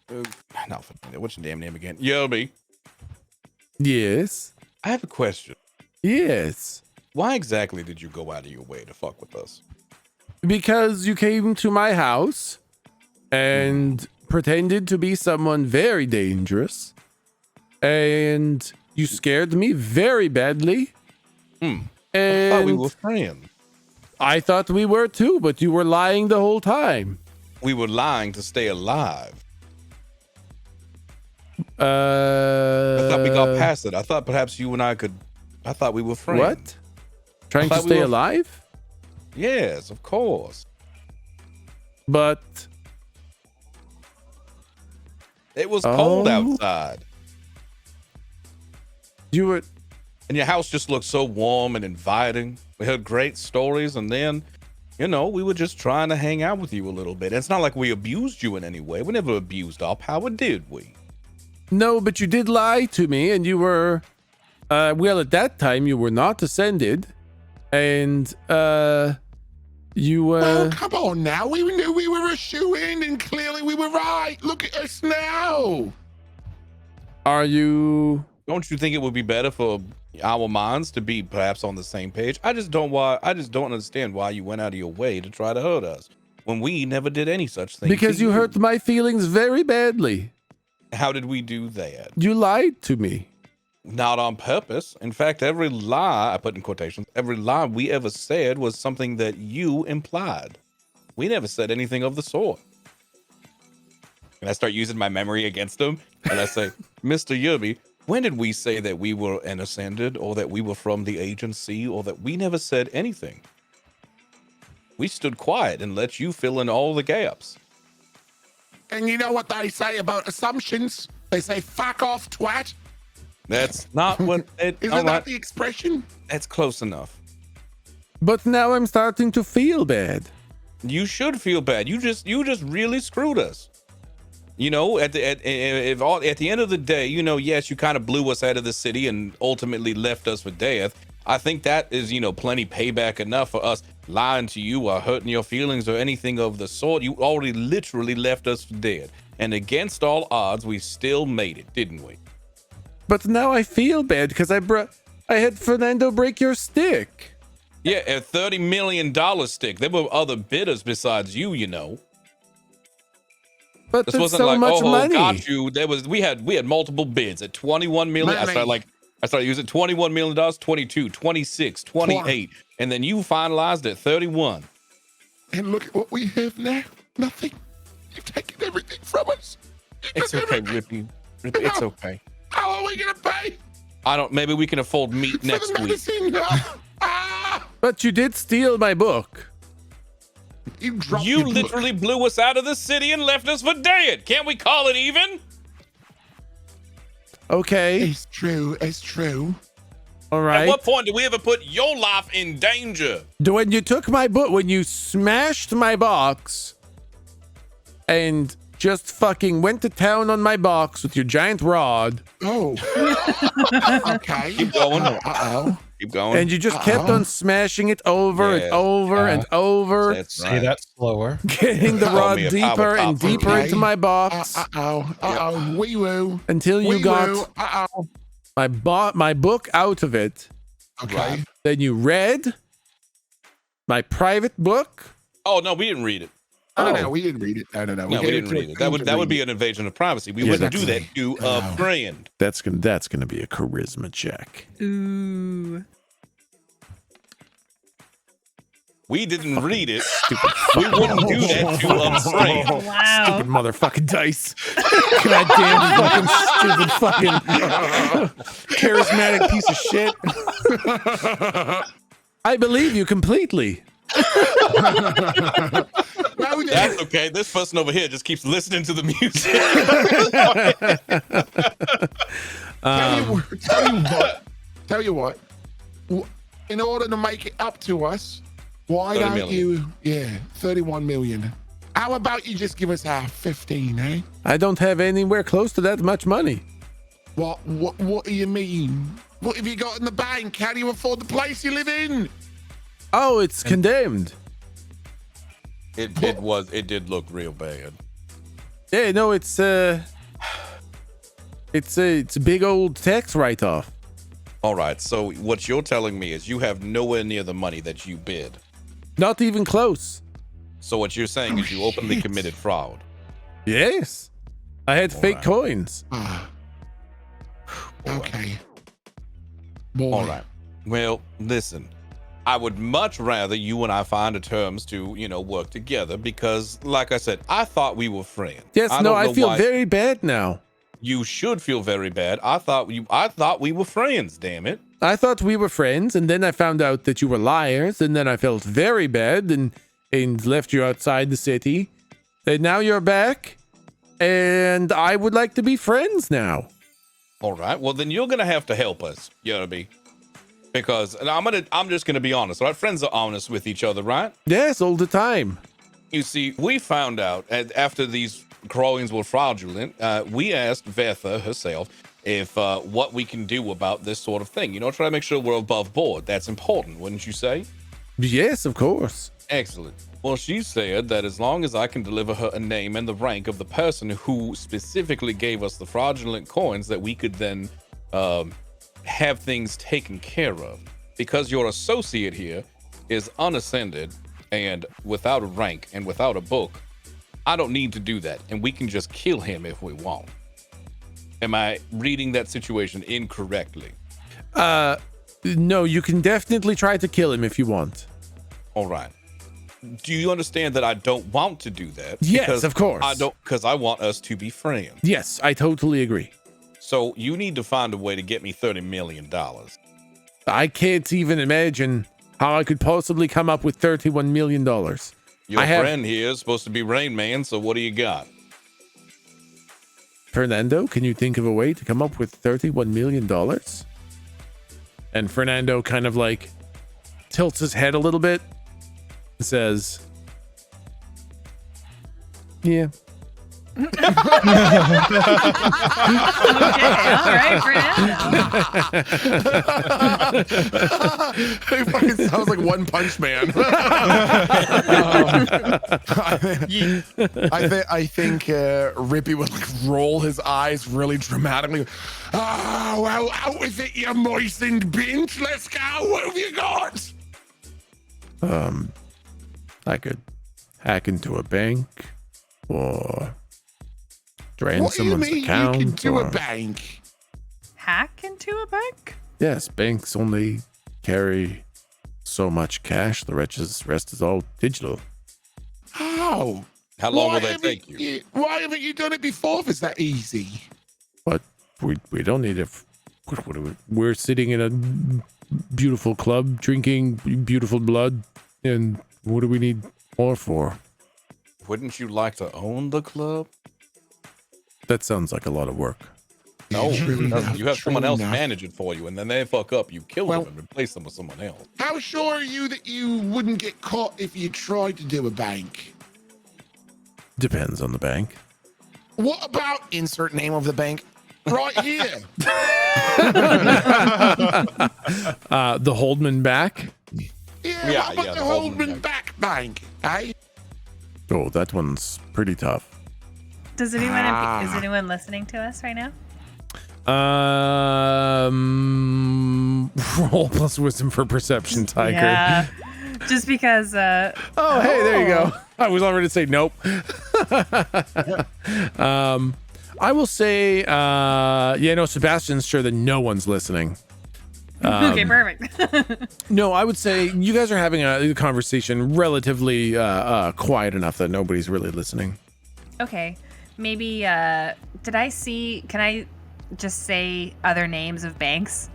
what's your damn name again? Yerby.
Yes.
I have a question.
Yes.
Why exactly did you go out of your way to fuck with us?
Because you came to my house and pretended to be someone very dangerous, and you scared me very badly.
I
And
thought we were friends.
I thought we were too, but you were lying the whole time.
We were lying to stay alive.
I
I thought we got past it. I thought perhaps you and I thought we were friends.
What? Trying to
thought we
stay
were-
alive?
Yes, of course.
But
It was cold
Oh.
outside.
you were
And your house just looked so warm and inviting. We heard great stories, and then, you know, we were just trying to hang out with you a little bit. It's not like we abused you in any way. We never abused our power, did we?
no, but you did lie to me, and you were well, at that time you were not ascended, and you
Well, come on now. We knew we were a shoe-in, and clearly we were right. Look at us now.
are you
Don't you think it would be better for our minds to be perhaps on the same page? I just don't understand why you went out of your way to try to hurt us when we never did any such thing.
because
to
you hurt my feelings very badly.
How did we do that?
You lied to me.
Not on purpose. In fact, every lie, I put in quotations, every lie we ever said was something that you implied. We never said anything of the sort. And I start using my memory against him, and I say, Mr. Yerby, when did we say that we were an ascended, or that we were from the agency, or that we never said anything? We stood quiet and let you fill in all the gaps.
And you know what they say about assumptions? They say, fuck off, twat.
That's not what it.
Isn't
all
that
right,
the expression?
that's close enough.
But now I'm starting to feel bad.
You should feel bad. You just really screwed us. You know, at the end of the day, you know, yes, you kind of blew us out of the city and ultimately left us for death. I think that is, you know, plenty payback enough for us lying to you or hurting your feelings or anything of the sort. You already literally left us for dead. And against all odds, we still made it, didn't we?
But now I feel bad because I had Fernando break your stick.
Yeah, a $30 million stick. There were other bidders besides you, you know.
But
This
that's
wasn't
so
like,
much
oh,
money.
got you. We had multiple bids at 21 million. I started using $21 million, 22, 26, 28, and then you finalized at 31.
And look at what we have now. Nothing. You've taken everything from us.
It's okay, Rippy. Rippy, it's okay.
How are we gonna pay
Maybe we can afford meat
for
next
the
week.
medicine? Ah!
But you did steal my book.
You dropped
You
your book.
literally blew us out of the city and left us for dead. Can't we call it even?
Okay.
It's true. It's true.
All
At
right.
what point did we ever put your life in danger?
When you took my book, when you smashed my box and just fucking went to town on my box with your giant rod,
Oh. Okay.
Keep going.
Uh-oh.
Keep going.
and you just kept on smashing it over
Yes,
and over and over,
That's
Say
right.
that slower.
getting the
Call
rod
me a
deeper and
tabletop.
deeper
Okay.
into my box
Uh-oh. Uh-oh. Wee woo.
until you
Wee
got
woo. Uh-oh.
my book out of it.
Okay.
Right.
Then you read my private book.
Oh no, we didn't read it.
No, we didn't read it. No.
No,
gave
we didn't
to a
read it. That would
friend to
be
read
an invasion of privacy. We
Yeah,
wouldn't do that
exactly.
to a friend.
That's gonna be a charisma check.
Ooh.
We didn't read it. We wouldn't do that to a friend.
Wow.
Stupid motherfucking dice. Goddamn fucking stupid fucking charismatic piece of shit. I believe you completely.
it. No, we
That's
didn't.
okay. This person over here just keeps listening to the music.
Tell you what. In order to make it up to us, why
30
don't
million.
you? 31 million. How about you just give us our 15, eh?
I don't have anywhere close to that much money.
What do you mean? What have you got in the bank? How do you afford the place you live in?
Oh, it's condemned.
It did look real bad.
Yeah, no, it's a big old tax write-off.
All right. So what you're telling me is you have nowhere near the money that you bid.
Not even close.
So what you're saying is you openly committed fraud.
Yes. I had fake
right.
coins.
Ah. Okay. Boy.
All right. Well, listen. I would much rather you and I find terms to, work together because, like I said, I thought we were friends.
Yes,
don't
no, I
know
feel
why-
very bad now.
You should feel very bad. I thought we were friends. Damn it.
I thought we were friends, and then I found out that you were liars, and then I felt very bad, and and left you outside the city. And now you're back, and I would like to be friends now.
All right. Well, then you're gonna have to help us, Yerby, because and I'm just gonna be honest. Right? Friends are honest with each other, right?
Yes, all the time.
You see, we found out after these drawings were fraudulent. We asked Vetha herself if what we can do about this sort of thing. You know, try to make sure we're above board. That's important, wouldn't you say?
Yes, of course.
Excellent. Well, she said that as long as I can deliver her a name and the rank of the person who specifically gave us the fraudulent coins, that we could then have things taken care of. Because your associate here is unascended and without a rank and without a book, I don't need to do that, and we can just kill him if we want. Am I reading that situation incorrectly?
No, you can definitely try to kill him if you want.
All right. Do you understand that I don't want to do that?
Yes,
Because
of course.
because I want us to be friends.
Yes, I totally agree.
So you need to find a way to get me $30 million.
I can't even imagine how I could possibly come up with $31 million.
Your friend here is supposed to be Rain Man, so what do you got?
Fernando, can you think of a way to come up with $31 million? And Fernando kind of like tilts his head a little bit and says, yeah.
Okay, all right, Fernando.
He fucking sounds like One Punch Man. I think Rippy would like roll his eyes really dramatically.
Oh, well, out with it, you moistened binge. Let's go. What have you got?
I could hack into a bank or drain
What do you
someone's
mean
account.
you can do
or-
a bank?
Hack into a bank?
Yes, banks only carry so much cash. The rest is all digital.
Oh.
How long
Why
will that
haven't
take you?
Why haven't you done it before if it's that easy?
But we don't need it. What are we? We're sitting in a beautiful club, drinking beautiful blood, and what do we need more for?
Wouldn't you like to own the club?
That sounds like a lot of work.
No,
True enough,
you have someone
true
else
enough.
manage it for you, and then they fuck up. You kill
Well-
them and replace them with someone else.
How sure are you that you wouldn't get caught if you tried to do a bank?
Depends on the bank.
What about
Insert name of the bank.
right here?
The Holdman back.
Yeah, what about
the
the
Holdman
Holdman back bank, eh?
Oh, that one's pretty tough.
Is anyone listening to us right now?
Roll plus wisdom for perception, Tiger.
Yeah. Just because
Oh, hey, there you go. I was already say nope. I will say, Sebastian's sure that no one's listening.
okay, perfect.
No, I would say you guys are having a conversation relatively quiet enough that nobody's really listening.
Okay. Maybe can I just say other names of banks?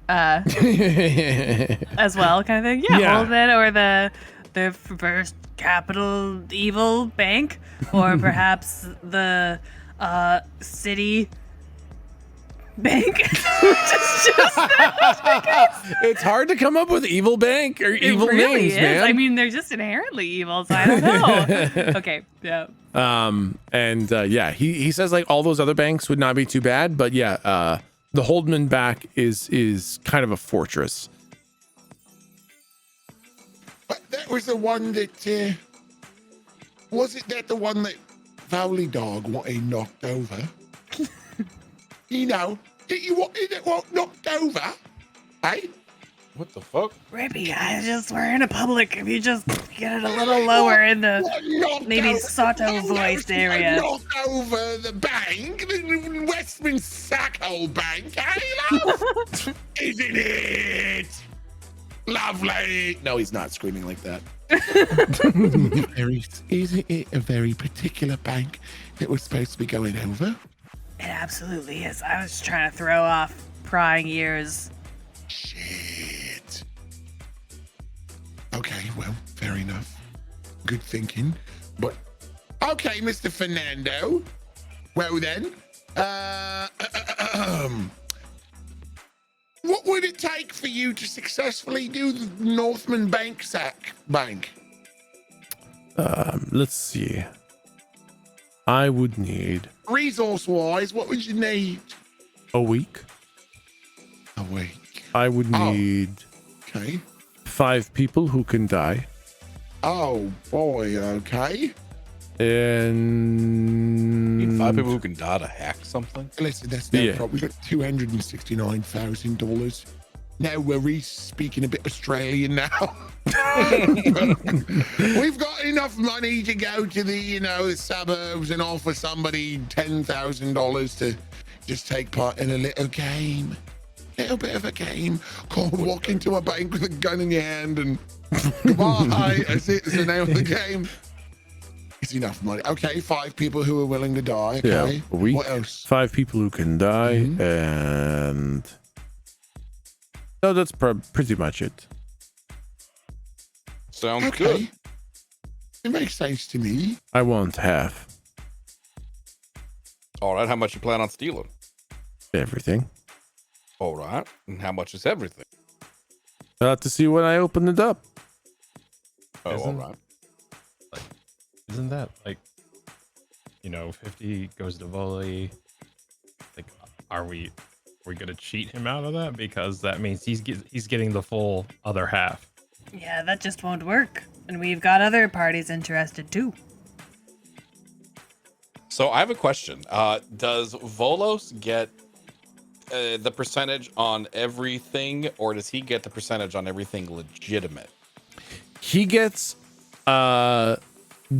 As well, kind of thing. Yeah,
Yeah.
Holden or the First Capital Evil Bank, or perhaps the City Bank.
It's hard to come up with evil bank or evil
it really
names,
is.
man.
I mean, they're just inherently evil, so I don't know. Okay, yeah.
He says like all those other banks would not be too bad, but the Holdman back is kind of a fortress.
But that was the one that, wasn't that the one that Vowley Dog wanted knocked over? You know, did you want it knocked over? Hey?
What the fuck?
Rippy, we're in a public. If you just get it a little lower in the maybe Sato voiced area.
Knocked over the bank, the Westminster Sackhole Bank, hey, love? Isn't it? Lovely.
No, he's not screaming like that.
Isn't it a very particular bank that we're supposed to be going over?
It absolutely is. I was trying to throw off prying ears.
Shit. Okay, well, fair enough. Good thinking. But okay, Mr. Fernando. Well then, what would it take for you to successfully do the Northman Bank bank?
Let's see. I would need
Resource-wise, what would you need?
a week.
A week.
I would need
Okay.
5 people who can die.
Oh boy. Okay.
And
Need 5 people who can die to hack something.
Listen, that's no
Yeah.
problem. We got $269,000. No worries. Speaking a bit Australian now. We've got enough money to go to the suburbs and offer somebody $10,000 to just take part in a little game. Little bit of a game called walk into a bank with a gun in your hand and goodbye. That's it. It's the name of the game. It's enough money. Okay, 5 people who are willing to die. Okay.
Yeah, a week.
What else?
5 people who can die,
Mhm.
and no, that's pretty much it.
Sounds
Okay.
good.
It makes sense to me.
I want half
All right, how much you plan on stealing?
everything.
All right, and how much is everything?
I'll have to see when I open it up.
Oh, all
Isn't-
right.
Isn't that like, 50 goes to volley? Like, are we gonna cheat him out of that? Because that means he's getting the full other half.
Yeah, that just won't work. And we've got other parties interested too.
So I have a question. Does Volos get the percentage on everything, or does he get the percentage on everything legitimate?
He gets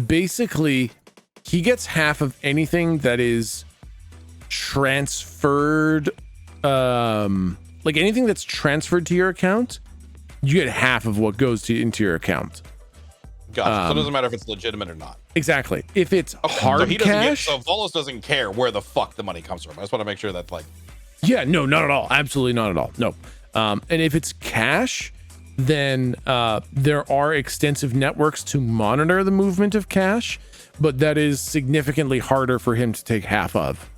basically he gets half of anything that is transferred, like anything that's transferred to your account, you get half of what goes into your account.
Gotcha. So it doesn't matter if it's legitimate or not.
Exactly. If it's
Okay,
hard
so he doesn't
cash,
so Volos doesn't care where the fuck the money comes from. I just want to make sure that
yeah, no, not at all. Absolutely not at all. No. And if it's cash, then there are extensive networks to monitor the movement of cash, but that is significantly harder for him to take half of.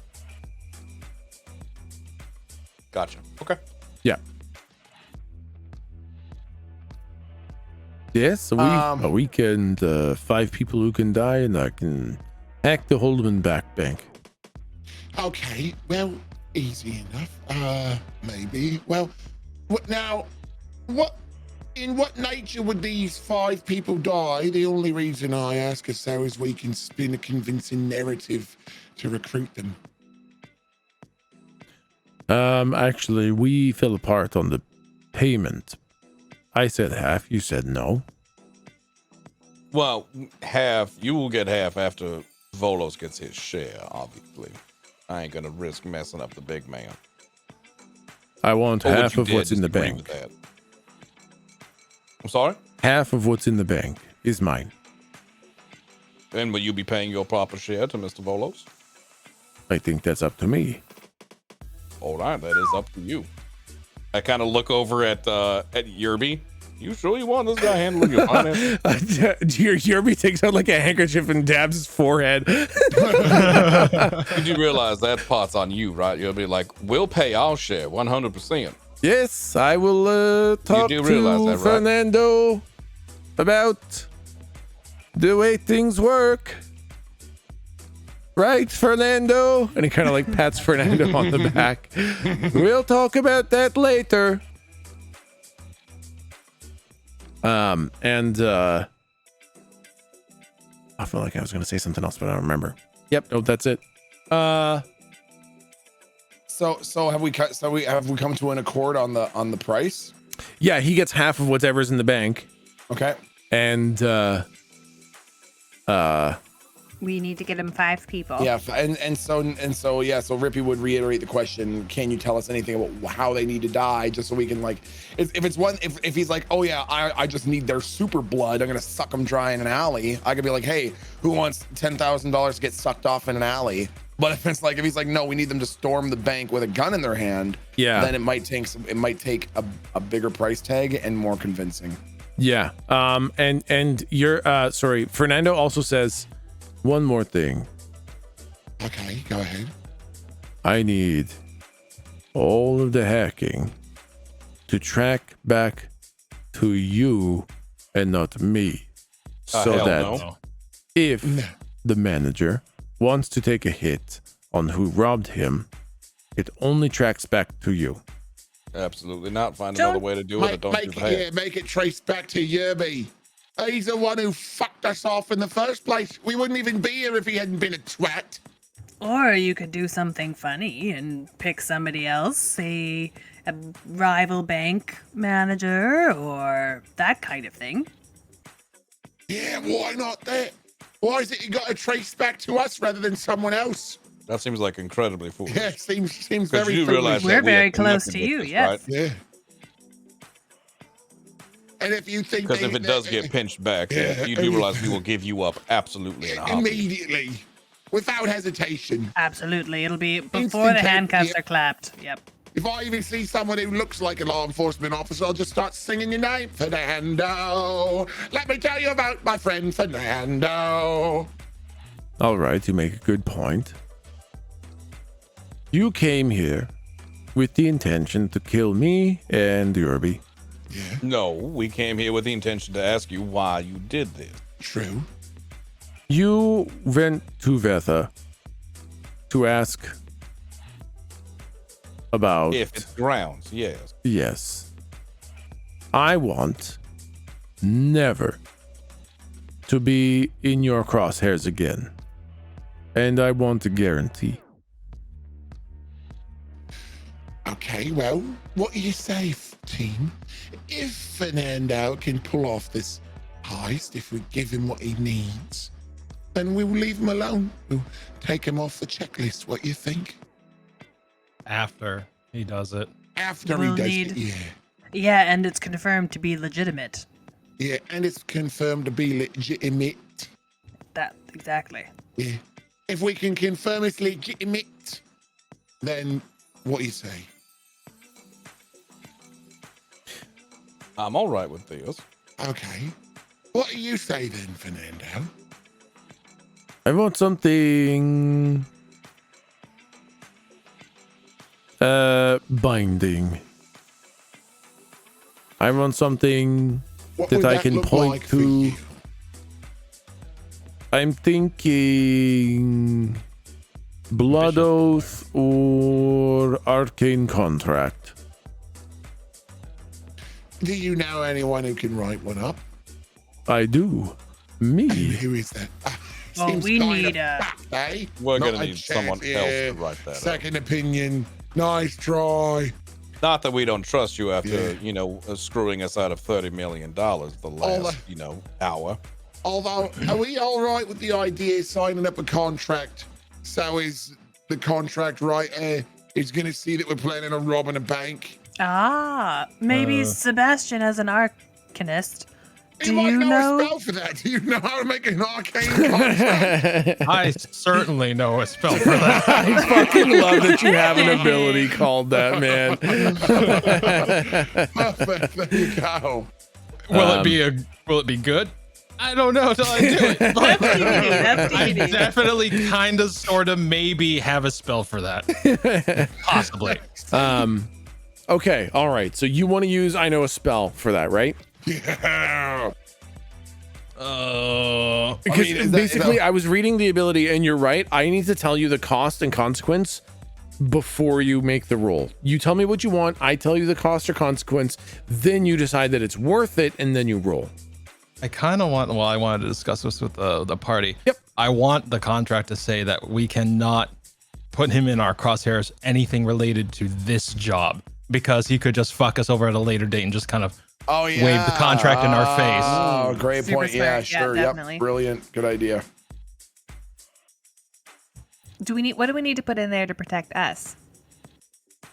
Gotcha. Okay.
Yeah. Yes, a week and 5 people who can die, and I can hack the Holman back bank.
Okay, well, easy enough. Maybe. Well, in what nature would these 5 people die? The only reason I ask is so as we can spin a convincing narrative to recruit them.
Actually, we fell apart on the payment. I said half, you said no.
Well, half. You will get half after Volos gets his share, obviously. I ain't gonna risk messing up the big man.
I want
Or would
half
you
of
dare
what's in the
disagree
bank.
with that? I'm sorry?
Half of what's in the bank is mine.
And will you be paying your proper share to Mr. Volos?
I think that's up to me.
All right, that is up to you. I kind of look over at Yerby. You sure you want this guy handling your finances?
Yerby takes out like a handkerchief and dabs his forehead.
Did you realize that part's on you, right? You'll be like, we'll pay our share 100%.
Yes, I will talk
do realize
to
that, right?
Fernando about the way things work. Right, Fernando? And he kind of like pats Fernando on the back. We'll talk about that later. I feel like I was going to say something else, but I don't remember. Yep, no, that's it.
So have we come to an accord on the price?
Yeah, he gets half of whatever's in the bank.
Okay.
And
We need to get him 5 people.
Yeah, and so yeah, so Rippy would reiterate the question, can you tell us anything about how they need to die, just so we can, like, if he's like, oh yeah, I just need their super blood, I'm gonna suck them dry in an alley, I could be like, hey, who wants $10,000 to get sucked off in an alley? But if he's like, no, we need them to storm the bank with a gun in their hand,
yeah,
then it might take a bigger price tag and more convincing.
Yeah. And you're sorry, Fernando also says one more thing.
Okay, go ahead.
I need all of the hacking to track back to you and not me. So
hell
that
no.
if
No.
the manager wants to take a hit on who robbed him, it only tracks back to you.
Absolutely not. Find
Don't-
another way to do it. Or don't do that.
Make it trace back to Yerby. He's the one who fucked us off in the first place. We wouldn't even be here if he hadn't been a twat.
Or you could do something funny and pick somebody else, say a rival bank manager or that kind of thing.
Yeah, why not that? Why is it you got to trace back to us rather than someone else?
That seems like incredibly foolish.
Yeah, seems
Because
very
you do realize
foolish.
We're
that we are
very close
connected
to
with
you,
this,
yes.
right?
Yeah. And if you think
Because
they-
if it does get pinched back,
Yeah.
you do realize we will give you up absolutely in a heartbeat.
immediately, without hesitation,
Absolutely. It'll be before the
Instantaneous-
handcuffs
yep.
are clapped. Yep.
if I even see someone who looks like a law enforcement officer, I'll just start singing your name, Fernando. Let me tell you about my friend Fernando.
All right, you make a good point. You came here with the intention to kill me and Yerby.
Yeah,
No, we came here with the intention to ask you why you did this.
true.
You went to Vetha to ask about...
If it's grounds, yes.
Yes. I want never to be in your crosshairs again. And I want a guarantee.
Okay, well, what do you say, team? If Fernando can pull off this heist, if we give him what he needs, then we will leave him alone. We'll take him off the checklist. What do you think?
After he does it.
After
We'll
he does
need-
it, yeah.
Yeah, and it's confirmed to be legitimate.
Yeah, and it's confirmed to be legitimate.
That exactly.
Yeah. If we can confirm it's legitimate, then what do you say?
I'm all right with this.
Okay. What do you say then, Fernando?
I want something binding. I want something
What
that
would
I
that
can
look
point
like for
to.
you?
I'm thinking Blood Oath or Arcane Contract.
Do you know anyone who can write one up?
I do. Me.
Who is that?
Well,
Seems
we
kinda
need a-
fucked, eh?
We're
Not
gonna
a
need
chance,
someone else
yeah.
to write that up.
Second opinion. Nice try.
Not that we don't trust you after,
Yeah.
screwing us out of $30 million the last, hour.
Although, are we all right with the idea of signing up a contract? So is the contract writer is going to see that we're planning on robbing a bank?
Ah, maybe Sebastian as an arcanist.
You
Do
might
you
know a
know?
spell for that. Do you know how to make an arcane contract?
I certainly know a spell for that.
I fucking love that you have an ability called that, man.
Perfect. There you go.
Will it be good? I don't know till I do it. But
That's
I
TBD.
definitely kind of sort of maybe have a spell for that. Possibly.
Okay, all right. So you want to use I know a spell for that, right?
Yeah.
Because
is that-
basically, I was reading the ability, and you're right. I need to tell you the cost and consequence before you make the roll. You tell me what you want. I tell you the cost or consequence. Then you decide that it's worth it, and then you roll.
I kind of want, I wanted to discuss this with the party.
Yep.
I want the contract to say that we cannot put him in our crosshairs anything related to this job, because he could just fuck us over at a later date and just kind of wave the contract in our face.
Oh, great
Super
point. Yeah,
smart. Yeah,
sure.
definitely.
Yep. Brilliant. Good idea.
What do we need to put in there to protect us?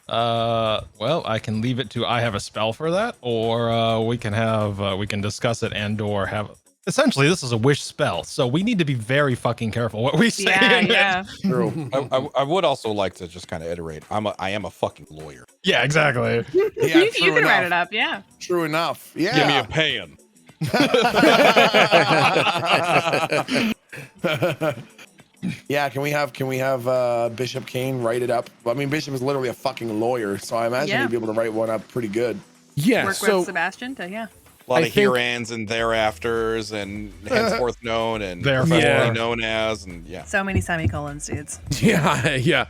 Well, I can leave it to I have a spell for that, or we can discuss it and or have. Essentially, this is a wish spell, so we need to be very fucking careful what we say.
Yeah,
in it.
yeah.
True.
I would also like to just kind of iterate. I am a fucking lawyer.
Yeah, exactly.
Yeah,
you
true
can write
enough.
it up, yeah.
True enough. Yeah.
Give me a pen.
Yeah, can we have Bishop Kane write it up? I mean, Bishop is literally a fucking lawyer, so I imagine he'd be able to write one up pretty good.
Yeah.
Work with Sebastian to,
A lot of hereands and thereafters and henceforth known and professionally known as, and
so many semicolons, dudes.
Yeah.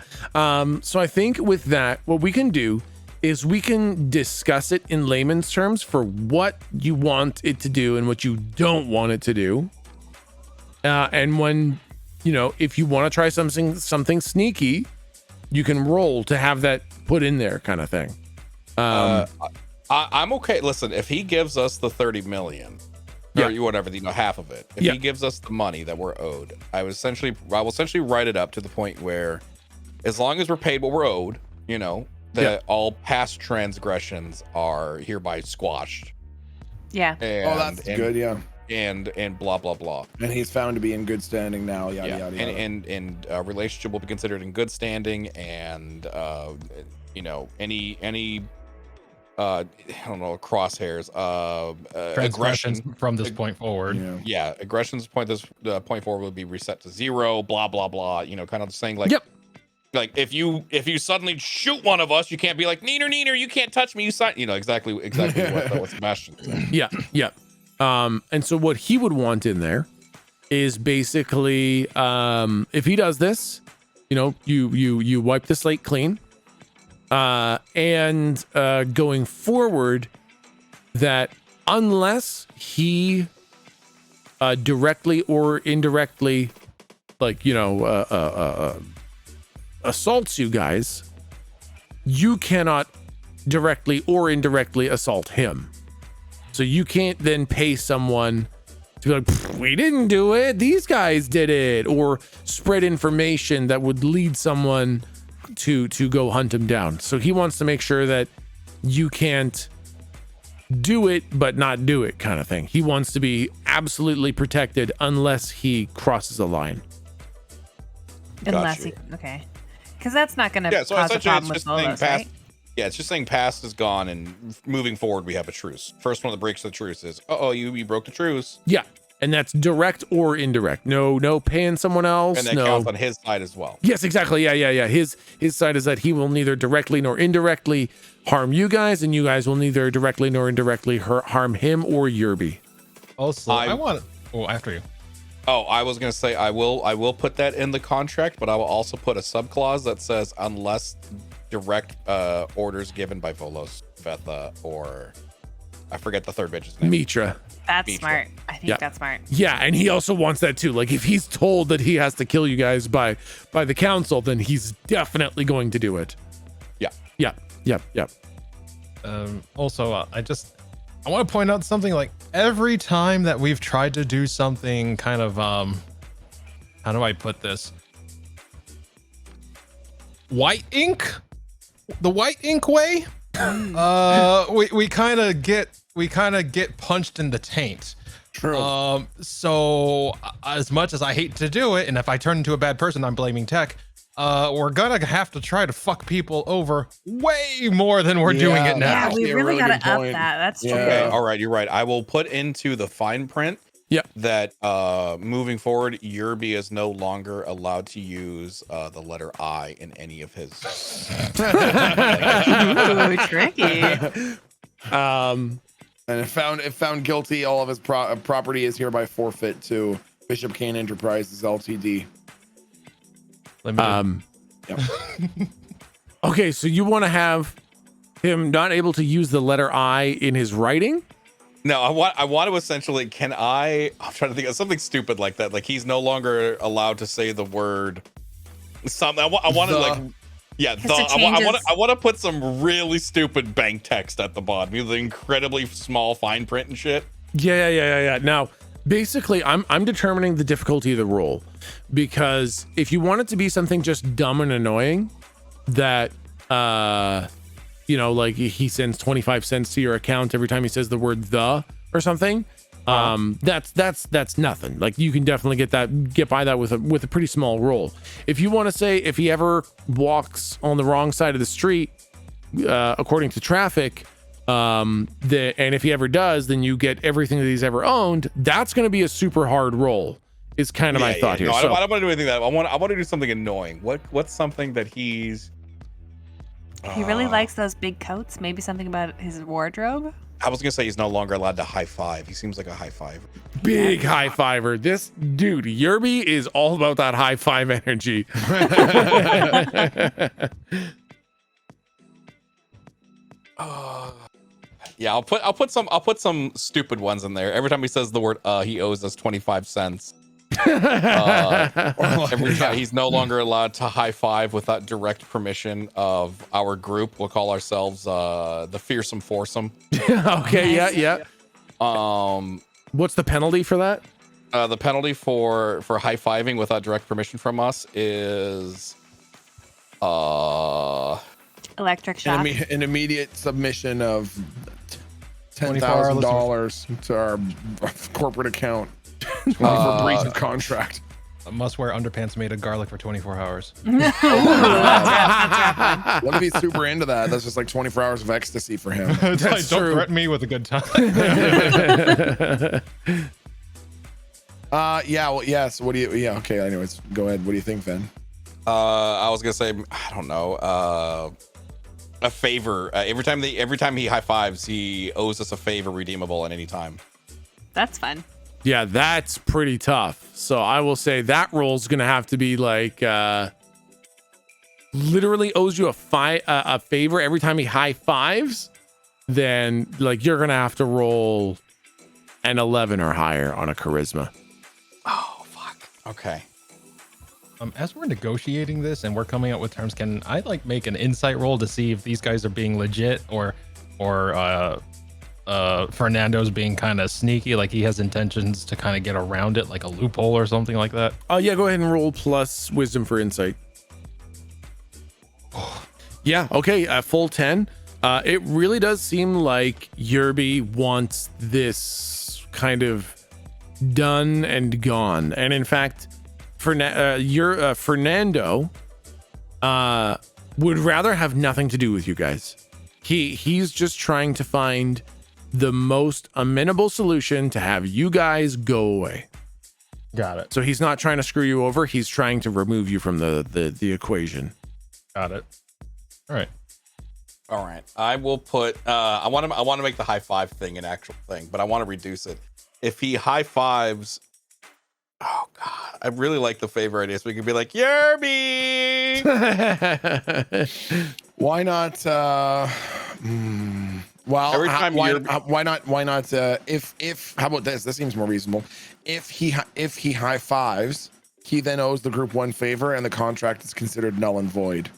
So I think with that, what we can do is we can discuss it in layman's terms for what you want it to do and what you don't want it to do. And when, if you want to try something sneaky, you can roll to have that put in there, kind of thing.
I'm okay. Listen, if he gives us the 30 million, or whatever, half of it, if he gives us the money that we're owed, I will essentially write it up to the point where, as long as we're paid what we're owed, that all past transgressions are hereby squashed.
Yeah.
And,
that's good. Yeah.
And blah blah blah.
And he's found to be in good standing now. Yada yada.
And relationship will be considered in good standing, and any I don't know, crosshairs, aggression
from this point forward.
Aggression's point forward will be reset to 0, blah blah blah, kind of saying like, like if you suddenly shoot one of us, you can't be like, neener, you can't touch me, you sign, exactly what Sebastian said.
Yeah. And so what he would want in there is basically, if he does this, you wipe the slate clean. And going forward, that unless he directly or indirectly, assaults you guys, you cannot directly or indirectly assault him. So you can't then pay someone to be like, we didn't do it, these guys did it, or spread information that would lead someone to go hunt him down. So he wants to make sure that you can't do it but not do it, kind of thing. He wants to be absolutely protected unless he crosses a line.
Unless okay, because that's not going to cause a problem with Bolos, right?
Yeah, it's just saying past is gone, and moving forward we have a truce. First one that breaks the truce is you broke the truce.
Yeah, and that's direct or indirect. No paying someone else.
And that counts on his side as well.
Yes, exactly. Yeah. His side is that he will neither directly nor indirectly harm you guys, and you guys will neither directly nor indirectly harm him or Yerby.
Also, after you.
I was gonna say I will put that in the contract, but I will also put a subclause that says unless direct orders given by Volos, Vetha, or I forget the third bitch's name.
Mitra.
That's smart. I think that's smart.
Yeah, and he also wants that too. Like if he's told that he has to kill you guys by the council, then he's definitely going to do it. Yeah.
Also, I want to point out something. Like every time that we've tried to do something kind of how do I put this? White ink? The white ink way? we kind of get punched in the taint.
True.
So as much as I hate to do it, and if I turn into a bad person, I'm blaming tech. We're gonna have to try to fuck people over way more than we're doing it now.
Yeah, we really gotta up that. That's true.
Okay, all right, you're right. I will put into the fine print that moving forward, Yerby is no longer allowed to use the letter I in any of his.
Ooh, tricky.
And if found guilty, all of his property is hereby forfeit to Bishop Kane Enterprises Ltd.
Okay, so you want to have him not able to use the letter I in his writing?
No, I want to essentially. I'm trying to think of something stupid like that. Like he's no longer allowed to say the word. I want to like. Yeah, I want to put some really stupid bank text at the bottom, the incredibly small fine print and shit.
Yeah. Now, basically, I'm determining the difficulty of the roll, because if you want it to be something just dumb and annoying, that like he sends 25 cents to your account every time he says the word "the" or something, that's nothing. Like you can definitely get by that with a pretty small roll. If you want to say if he ever walks on the wrong side of the street, according to traffic, And if he ever does, then you get everything that he's ever owned. That's going to be a super hard roll. Is kind of my thought here.
No,
So,
I don't want to do anything that I want to do something annoying. What's something that he's
He really likes those big coats. Maybe something about his wardrobe.
I was gonna say he's no longer allowed to high five. He seems like a high fiver.
big high fiver. This dude, Yerby, is all about that high five energy.
Yeah, I'll put some stupid ones in there. Every time he says the word he owes us 25 cents. Every time he's no longer allowed to high five without direct permission of our group. We'll call ourselves the Fearsome Foursome.
Okay, yeah. What's the penalty for that?
The penalty for high fiving without direct permission from us is
Electric shock.
An immediate submission of $10,000 to our corporate account for breach of contract.
I must wear underpants made of garlic for 24 hours.
That's
What if he's super into that? That's just like 24 hours of ecstasy for him.
It's like,
That's
don't
true.
threaten me with a good time.
So what do you? Yeah, okay. Anyways, go ahead. What do you think, then?
I was gonna say I don't know. A favor. Every time he high fives, he owes us a favor redeemable at any time.
That's fun.
Yeah, that's pretty tough. So I will say that roll's gonna have to be like literally owes you a favor every time he high fives. Then like you're gonna have to roll an 11 or higher on a charisma.
Oh fuck. Okay.
As we're negotiating this and we're coming up with terms, can I like make an insight roll to see if these guys are being legit or Fernando's being kind of sneaky, like he has intentions to kind of get around it, like a loophole or something like that?
Oh yeah, go ahead and roll plus wisdom for insight. Yeah, okay, full 10. It really does seem like Yerby wants this kind of done and gone. And in fact, Fernando would rather have nothing to do with you guys. He's just trying to find the most amenable solution to have you guys go away.
Got it.
So he's not trying to screw you over. He's trying to remove you from the equation.
Got it. All right.
I will put I want to make the high five thing an actual thing, but I want to reduce it. If he high fives, oh god, I really like the favor idea. So we could be like, Yerby.
Why not? Well,
Every time
why not? If how about this? This seems more reasonable. If he high fives, he then owes the group one favor, and the contract is considered null and void.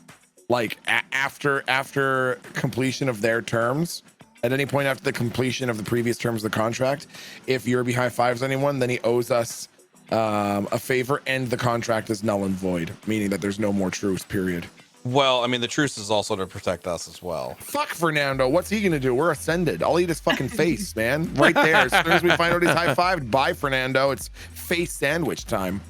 Like after completion of their terms, at any point after the completion of the previous terms of the contract, if Yerby high fives anyone, then he owes us a favor, and the contract is null and void, meaning that there's no more truce. Period.
Well, I mean, the truce is also to protect us as well.
Fuck Fernando. What's he gonna do? We're ascended. I'll eat his fucking face, man. Right there. As soon as we find out he's high fived, bye Fernando. It's face sandwich time.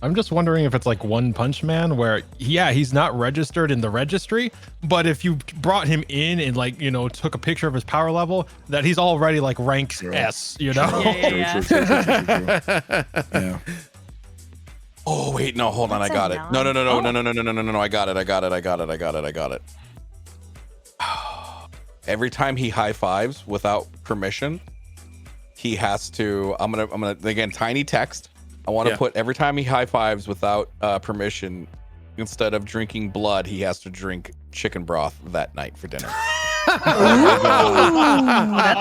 I'm just wondering if it's like One Punch Man, where he's not registered in the registry, but if you brought him in and like, you know, took a picture of his power level, that he's already like rank S, you know?
Yeah.
Yeah.
Oh wait, no, hold on, I got it. No, I got it. Every time he high fives without permission, he has to. I'm gonna again tiny text. I want to put every time he high fives without permission, instead of drinking blood, he has to drink chicken broth that night for dinner.
Ooh, that's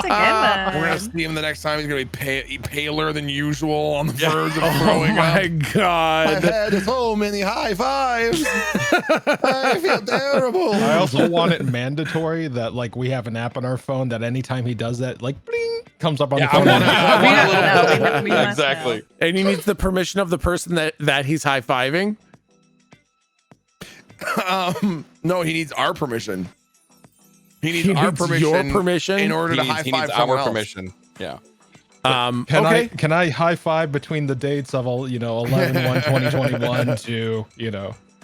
a good one.
We're gonna see him the next time. He's gonna be paler than usual, on the verge of
Oh
throwing
my
up.
god.
I've had so many high fives. I feel terrible.
I also want it mandatory that like we have an app on our phone that anytime he does that, like bling, comes up on the phone.
We must
Exactly.
And he needs the permission of the person that he's high fiving.
No, he needs our permission. He needs
He
our
needs
permission.
your permission?
in order
He
to
needs,
high
he
five
needs
someone
our
else.
permission. Yeah.
Can I high five between the dates of all 11/1/2021 to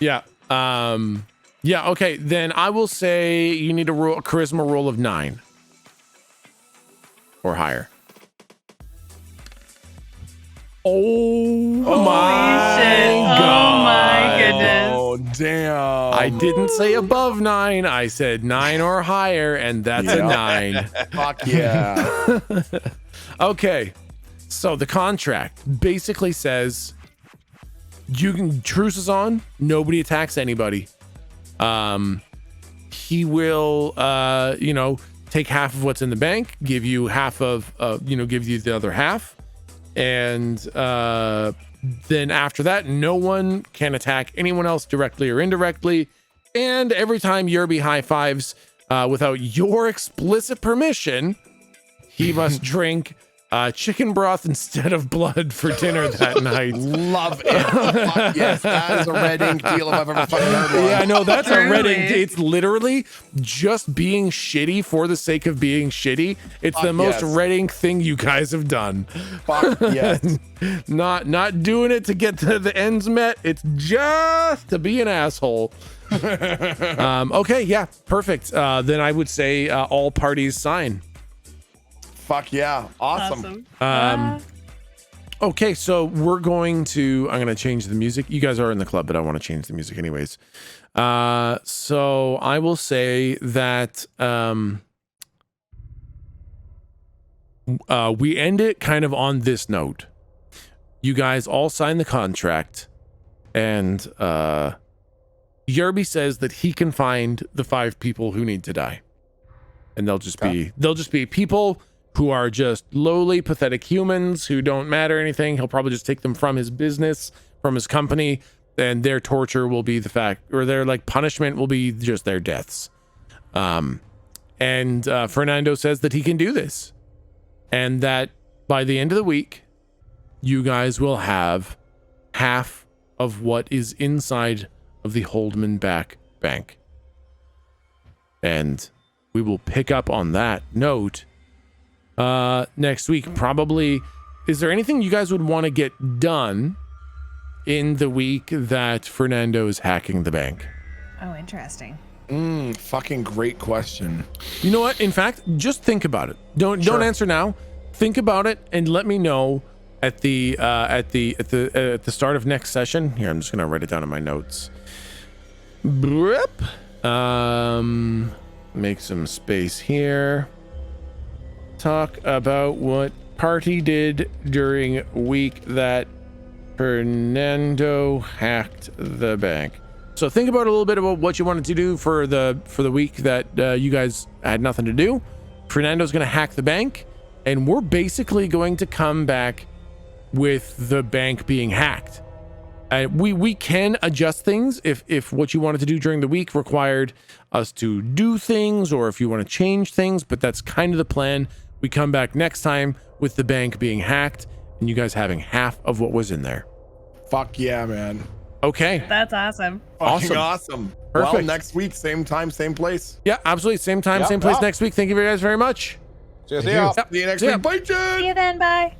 Yeah. Yeah. Okay. Then I will say you need a charisma roll of 9. or higher. Oh my
shit.
god.
Oh my goodness.
Oh damn!
I didn't say above 9. I said 9 or higher, and that's a 9.
Fuck yeah!
Okay. So the contract basically says truce is on, nobody attacks anybody. He will take half of what's in the bank, give you half of give you the other half. And then after that, no one can attack anyone else directly or indirectly. And every time Yerby high fives without your explicit permission, he must drink chicken broth instead of blood for dinner that night.
Love it. Fuck yes, that is a red ink deal if I've ever fucking heard one.
Yeah, no, that's a red
Truly.
ink. It's literally just being shitty for the sake of being shitty. It's the most
yes.
red ink thing you guys have done.
Fuck yes.
Not doing it to get the ends met. It's just to be an asshole. Okay, yeah, perfect. Then I would say all parties sign.
Fuck yeah. Awesome.
Okay, so I'm going to change the music. You guys are in the club, but I want to change the music anyways. So I will say that we end it kind of on this note. You guys all sign the contract, and Yerby says that he can find the 5 people who need to die. And they'll just be people who are just lowly, pathetic humans who don't matter anything. He'll probably just take them from his business, from his company, and their torture will be their punishment will be just their deaths. And Fernando says that he can do this, and that by the end of the week, you guys will have half of what is inside of the Holdman back bank. And we will pick up on that note next week. Probably. Is there anything you guys would want to get done in the week that Fernando is hacking the bank?
Oh, interesting.
Fucking great question.
You know what? In fact, just think about it. Don't answer now. Think about it and let me know at the start of next session. Here, I'm just gonna write it down in my notes. Make some space here. Talk about what party did during week that Fernando hacked the bank. So think about a little bit about what you wanted to do for the week that you guys had nothing to do. Fernando's going to hack the bank, and we're basically going to come back with the bank being hacked. We can adjust things if what you wanted to do during the week required us to do things, or if you want to change things, but that's kind of the plan. We come back next time with the bank being hacked and you guys having half of what was in there.
Fuck yeah, man.
Okay.
That's awesome.
Fucking awesome.
Perfect.
Well, next week, same time, same place.
Yeah, absolutely. Same time, same place next week. Thank you guys very much.
Cheers.
See you next week. Bye, Jen.
See you then. Bye.